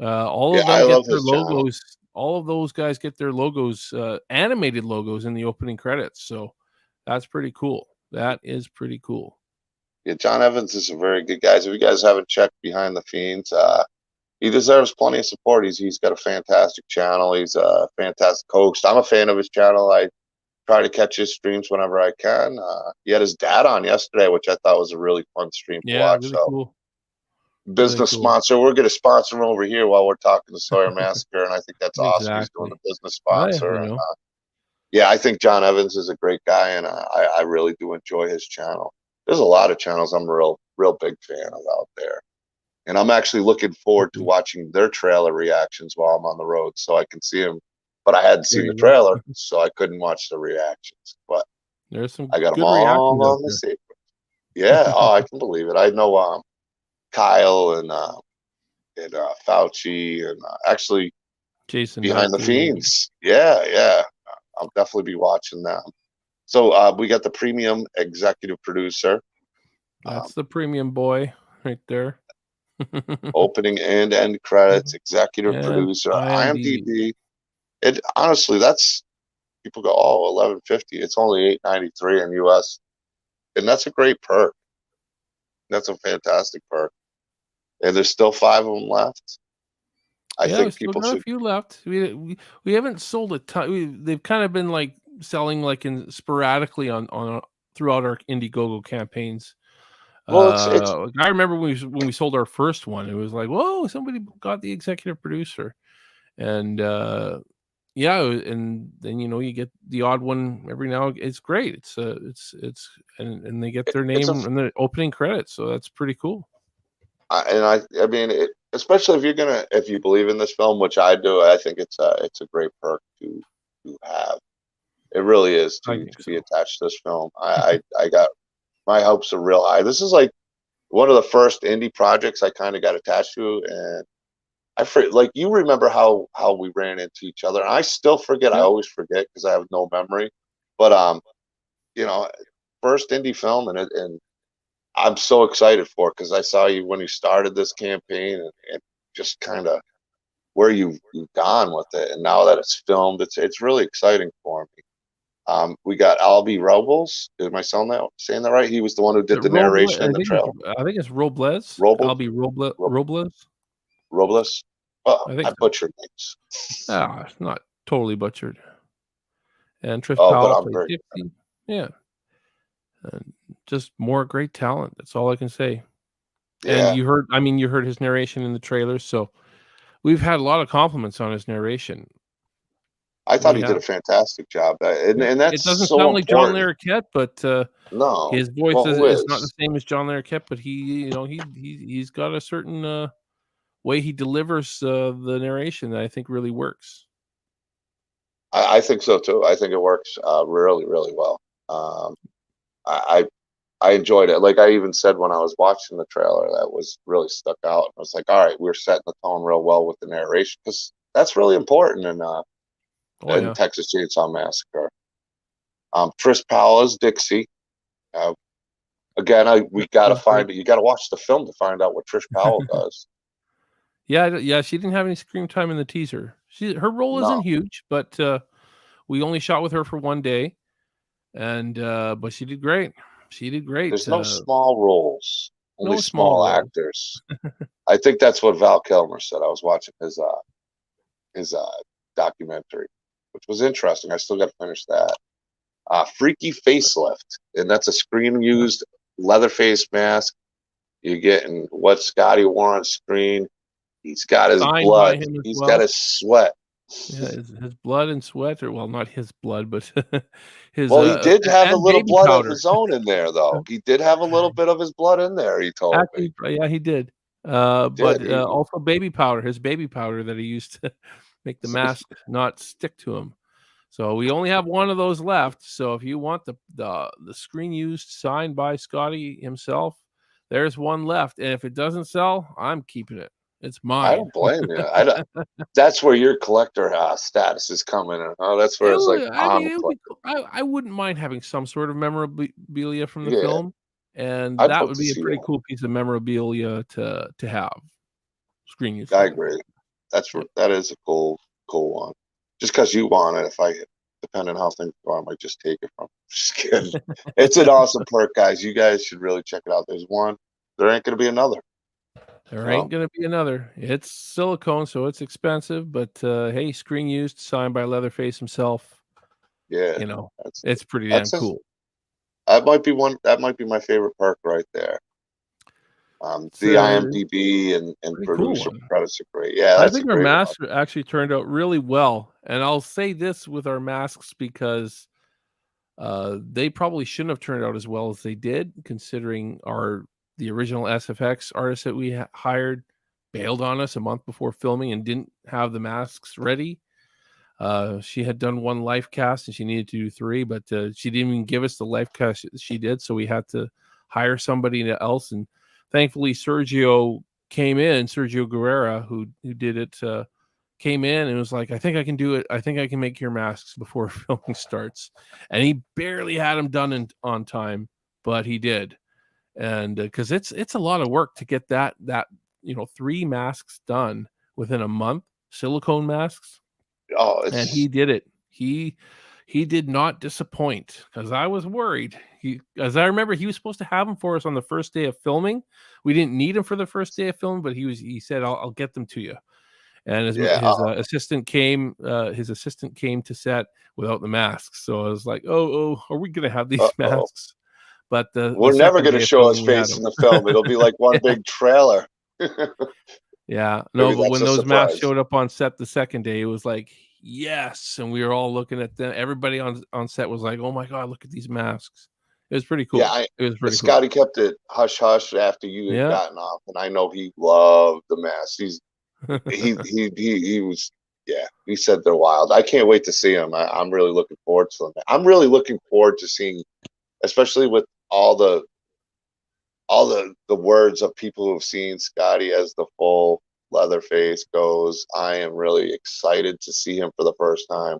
All Yeah, of them I get love their his channel. logos. All of those guys get their logos, animated logos, in the opening credits. So that's pretty cool. That is pretty cool. Yeah, John Evans is a very good guy. So if you guys haven't checked Behind the Fiends, he deserves plenty of support. He's got a fantastic channel. He's a fantastic host. I'm a fan of his channel. I try to catch his streams whenever I can. He had his dad on yesterday, which I thought was a really fun stream to Yeah, watch. really So cool. business Really cool. sponsor. We're going to sponsor him over here while we're talking to Sawyer Massacre, and I think that's awesome. He's doing Exactly. the business Oh, yeah, sponsor. you And, know. yeah, I think John Evans is a great guy, and I really do enjoy his channel. There's a lot of channels I'm a real big fan of out there, and I'm actually looking forward to watching their trailer reactions while I'm on the road, so I can see them. But I hadn't seen the trailer, so I couldn't watch the reactions. But There's some I got them good reactions all out on the there. sequence. Yeah, oh, I can believe it. I know Kyle and Fauci and actually Jason Behind the Darkly. Fiends. Yeah. I'll definitely be watching them. So we got the premium executive producer. That's the premium boy right there. Opening and end credits, executive And producer, IMDb. IMDb. It honestly, that's people go, oh, $11.50. It's only $8.93 in US, and that's a great perk. That's a fantastic perk. And there's still 5 of them left. I Yeah, we think still people got a should. few left. We haven't sold a ton. They've kind of been like selling like in sporadically on throughout our Indiegogo campaigns. Well, it's I remember when we sold our first one, it was like, whoa, somebody got the executive producer, and yeah, and then you get the odd one every now. It's great. It's and they get their it's name in the opening credits, so that's pretty cool. I mean, especially if you believe in this film, which I do, I think it's a great perk to have. It really is I to think be so. attached to this film. I got my hopes are real high. This is like one of the first indie projects I kind of got attached to, and like you remember how we ran into each other, and I still forget. I Yep. always forget because I have no memory. But you know, first indie film, and I'm so excited for it because I saw you when you started this campaign, and just kind of where you've gone with it, and now that it's filmed, it's really exciting for me. We got Albie Robles. Am I saying that right? He was the one who did the narration in the trailer. I think it's Robles. Robles? Albie Robles. Robles. Oh, I think I so. butchered names. Not totally butchered. And Trish Oh, but Powell I'm played very. Gypsy. Yeah. And just more great talent. That's all I can say. And Yeah, you heard his narration in the trailers, so we've had a lot of compliments on his narration. I thought We he did a have. fantastic job, and Yeah. and It that's doesn't so sound like John important. Larroquette, but No, his voice well, who is not the is? same as John Larroquette, but he's got a certain way he delivers the narration that I think really works. I think so too. I think it works really, really well. I I enjoyed it. Like I even said when I was watching the trailer, that was really stuck out. I was like, all right, we're setting the tone real well with the narration because that's really important Oh in yeah. Texas Chainsaw Massacre. Trish Powell is Dixie. Again, we gotta That's great. find it. You gotta watch the film to find out what Trish Powell does. Yeah, she didn't have any screen time in the teaser. Her role isn't No, huge, but we only shot with her for one day, and but she did great. She did great. there's no small roles, only No small small role. actors. I think that's what Val Kilmer said. I was watching his documentary, which was interesting. I still got to finish that. Freaky Facelift, and that's a screen used Leatherface mask. You're getting what Scotty wore on screen. He's got his Signed by blood. him as He's well. got his sweat. Yeah, his blood and sweat, or well, not his blood, but his Well, he did have a and little baby blood of powder. his own in there, though. He did have a little bit of his blood in there. He told me. Actually, yeah, he did. Did But he? also baby powder, his baby powder that he used to make the mask not stick to him. So we only have one of those left. So if you want the screen used signed by Scotty himself, there's one left. And if it doesn't sell, I'm keeping it. It's I mine. don't blame you. I don't, that's where your collector status is coming in. Oh, that's where it's like I wouldn't mind having some sort of memorabilia from the Yeah, film, and I'd that love would to be a see pretty one. cool piece of memorabilia to have. Screen use. I agree. That is a cool one. Just because you want it, depending on how things go, I might just take it from. Just kidding. It's an awesome perk, guys. You guys should really check it out. There's one. There ain't gonna be another. There ain't gonna be another. It's silicone, so it's expensive, but hey, screen used, signed by Leatherface himself. Yeah, You know, that's it's pretty damn cool. That might be one. That might be my favorite perk right there. The IMDb and producer cool credits are great. Yeah, I that's think a our great masks one. actually turned out really well, and I'll say this with our masks because they probably shouldn't have turned out as well as they did, considering the original SFX artist that we hired bailed on us a month before filming and didn't have the masks ready. She had done one life cast and she needed to do 3, but she didn't even give us the life cast she did, so we had to hire somebody else. And thankfully, Sergio Guerrera, who did it, came in and was like, "I think I can do it. I think I can make your masks before filming starts." And he barely had them done on time, but he did. And because it's a lot of work to get that 3 masks done within a month, silicone masks. Oh, And he did it. He did not disappoint, because I was worried. As I remember, he was supposed to have them for us on the first day of filming. We didn't need him for the first day of filming, but he said, "I'll get them to you." And his assistant came. His assistant came to set without the masks. So I was like, "Oh, are we gonna have these masks?" But we're never going to show his face in the film. It'll be like one big trailer. Yeah, no, but when those masks surprise. showed up on set the second day, it was like, yes, and we were all looking at them. Everybody on set was like, "Oh my god, look at these masks!" It was pretty cool. Yeah, it was pretty cool. Scotty kept it hush hush after you had gotten off, and I know he loved the masks. He was, yeah. He said they're wild. I can't wait to see them. I'm really looking forward to them. I'm really looking forward to seeing, especially with all the words of people who have seen Scotty as the full Leatherface goes. I am really excited to see him for the first time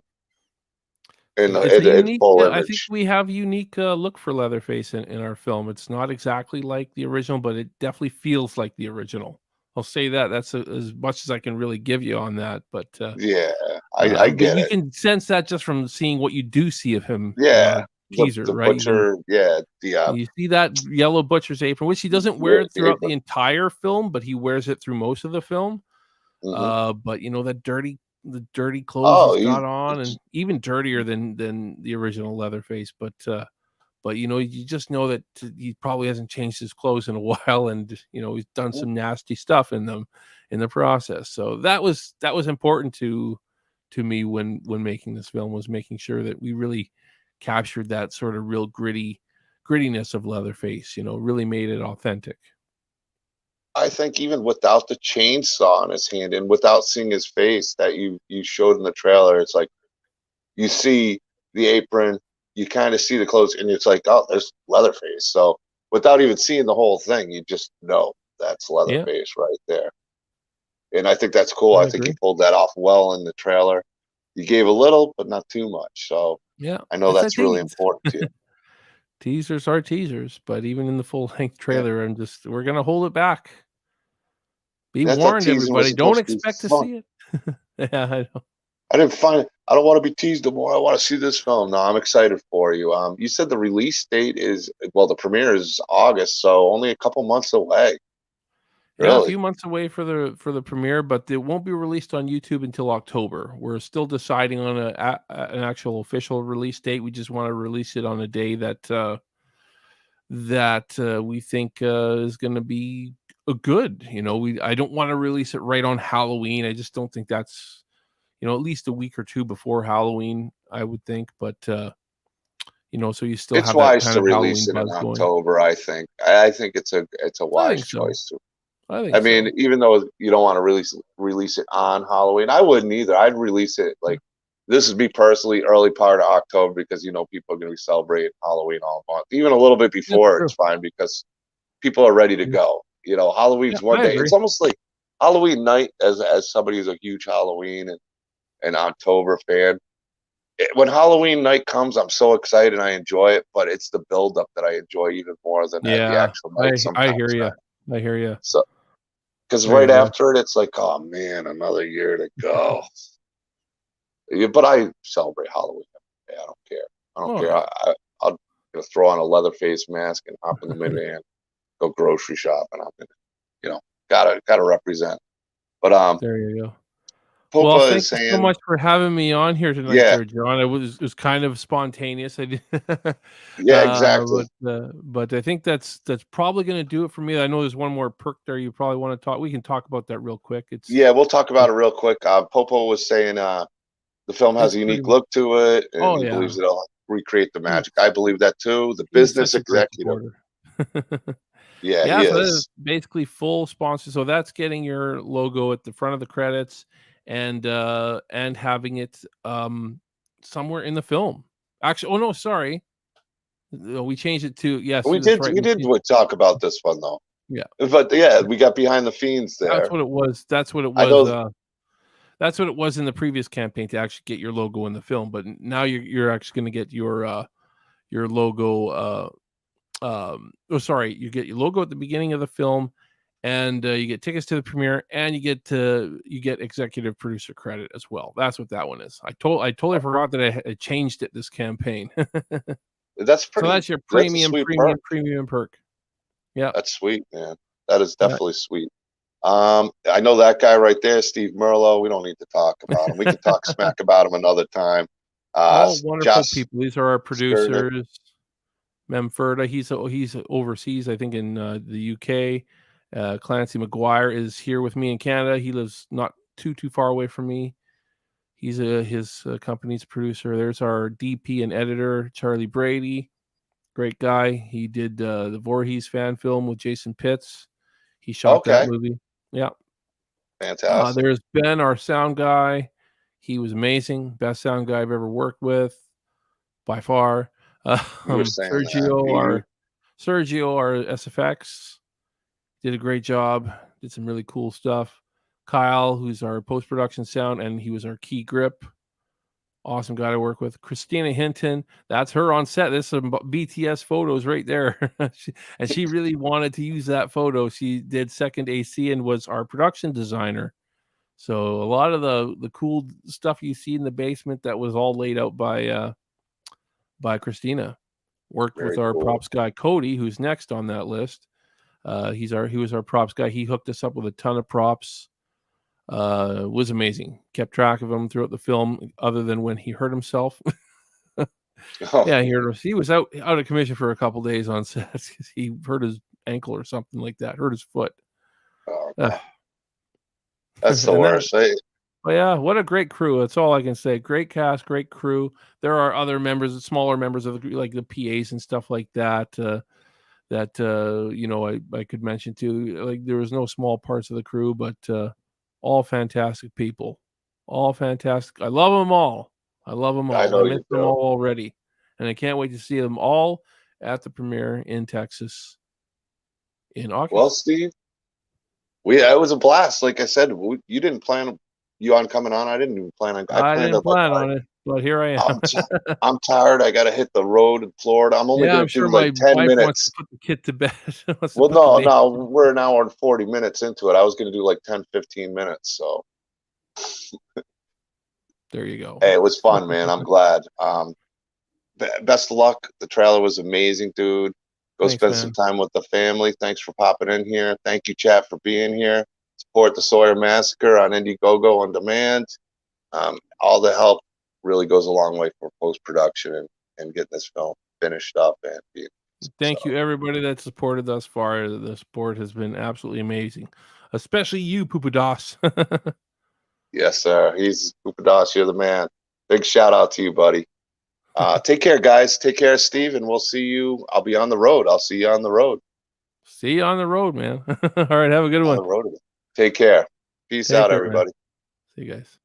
in full image. I think we have a unique look for Leatherface in our film. It's not exactly like the original, but it definitely feels like the original. I'll say that. That's as much as I can really give you on that. But yeah, I get you it. can sense that just from seeing what you do see of him. Yeah. Teaser, the right? Butcher, you see that yellow butcher's apron, which he doesn't wear it throughout the entire film, but he wears it through most of the film. But the dirty clothes he's got on, and even dirtier than the original Leatherface. But you just know that he probably hasn't changed his clothes in a while, and he's done some nasty stuff in them in the process. So that was important to me when making this film, was making sure that we really captured that sort of real grittiness of Leatherface, really made it authentic. I think even without the chainsaw in his hand and without seeing his face that you showed in the trailer, it's like you see the apron, you kind of see the clothes, and it's like, oh, there's Leatherface. So without even seeing the whole thing, you just know that's Leatherface right there. And I think that's cool. I think you pulled that off well in the trailer. You gave a little, but not too much. So yeah, I know that's really important to you. Teasers are teasers, but even in the full-length trailer, we're gonna hold it back. Be warned, everybody. Don't expect to see it. Yeah, I know. I don't want to be teased anymore. I want to see this film. No, I'm excited for you. You said the release date the premiere is August, so only a couple months away. Yeah, Really? a few months away for the premiere, but it won't be released on YouTube until October. We're still deciding on an actual official release date. We just want to release it on a day that that we think is going to be good. You know, I don't want to release it right on Halloween. I just don't think that's, you know, at least a week or two before Halloween, I would think. But you know, so you still It's have that wise kind to of release Halloween it in buzz going. October. I think. I think it's a I wise think so. choice. I think I mean, so. even though you don't want to release it on Halloween, I wouldn't either. I'd release it like this is me personally, early part of October because you know people are going to be celebrating Halloween all month. Even a little bit That's before, true. it's fine because people are ready to Yeah. go. You know, Yeah, Halloween's one I day. agree. It's almost like Halloween night as somebody who's a huge Halloween and October fan. When Halloween night comes, I'm so excited and I enjoy it, but it's the build up that I enjoy even more than the Yeah, actual night I hear sometimes. you. I hear you. So, because There you right go. after it, it's like, oh man, another year to go. Yeah, but I celebrate Halloween. Yeah, I don't care. I don't Oh care. yeah. I'll throw on a Leatherface mask and hop in the minivan, go grocery shopping. I'm gonna, you know, gotta represent. But There you go. Well, Popa thank is you so saying, much for having me on here tonight, yeah, there, John. It was kind of spontaneous. I did, yeah, exactly. but I think that's probably going to do it for me. I know there's one more perk there. You probably want to talk. We can talk about that real quick. Yeah, we'll talk about it real quick. Popo was saying the film has It's a pretty. unique look to it, and Oh he yeah, believes it'll recreate the he's magic. I believe that too. The he's business such a great executive, supporter. yeah, he Yeah, so that is is. basically full sponsor. So that's getting your logo at the front of the credits and having it somewhere in the film. Actually, oh no, sorry. We changed it to yes, that's right. We did talk about this one though, Yeah. but yeah, we got behind the scenes That's there. what it was. That's what it I was. know. That's what it was in the previous campaign to actually get your logo in the film. But now you're actually going to get your logo. Oh, sorry, you get your logo at the beginning of the film, and you get tickets to the premiere, and you get executive producer credit as well. That's what that one is. I totally forgot that I changed it this campaign. So that's your That's a premium, sweet premium, perk. premium perk. Yeah, That's sweet, man. That is yeah. definitely sweet. I know that guy right there, Steve Merlo. We don't need to talk about him. We can talk smack about him another time. All wonderful Josh people. These are our Skirnick. producers. Memferda, he's overseas, I think, in the UK. Clancy McGuire is here with me in Canada. He lives not too far away from me. He's his company's producer. There's our DP and editor, Charlie Brady. Great guy. He did the Voorhees fan film with Jason Pitts. He shot that Okay, movie. Yeah. fantastic. There's Ben, our sound guy. He was amazing. Best sound guy I've ever worked with by far. You were saying that. Sergio, our SFX, did a great job. Did some really cool stuff. Kyle, who's our post production sound, and he was our key grip. Awesome guy to work with. Christina Hinton, that's her on set. There's some BTS photos right there. she really wanted to use that photo. She did second AC and was our production designer. So a lot of the cool stuff you see in the basement that was all laid out by Christina. Worked Very with our cool. props guy Cody, who's next on that list. He was our props guy. He hooked us up with a ton of props. Was amazing. Kept track of him throughout the film, other than when he hurt himself. Oh, Yeah, he was out of commission for a couple days on set because he hurt his ankle or something like that. Hurt his foot. oh, Uh, that's the and that, worst. Hey, but yeah, what a great crew. That's all I can say. Great cast, great crew. There are other members, smaller members of the group, like the PAs and stuff like that. You know, I could mention too. Like there was no small parts of the crew, but all fantastic people. All fantastic. I love them all. I love them I all. I know miss you them do. all already. And I can't wait to see them all at the premiere in Texas in Well, August. Steve, it was a blast. Like I said, you didn't plan you on coming on. I didn't even plan on. I I planned didn't on like, plan all right, on it, but here I am. I'm tired. I got to hit the road in Florida. I'm only Yeah, going I'm to do sure like my 10 wife wants to minutes. put the kid to bed. Wants to Well, put the no, baby. no, we're an hour and 40 minutes into it. I was going to do like 10, 15 minutes. So, There you go. hey, it was fun, man. I'm glad. Best of luck. The trailer was amazing, dude. Go Thanks, spend some man. time with the family. Thanks for popping in here. Thank you, chat, for being here. Support the Sawyer Massacre on Indiegogo on demand. All the help really goes a long way for post production and getting this film finished up and being Thank you, everybody that supported thus far. The support has been absolutely amazing, especially you, Poopados. Yes, sir. He's Upadas. You're the man. Big shout out to you, buddy. Take care, guys. Take care, Steve, and we'll see you. I'll be on the road. I'll see you on the road. See you on the road, man. All right, have a good On one. the road. Take care. Peace Take out, care, man. everybody. See you guys.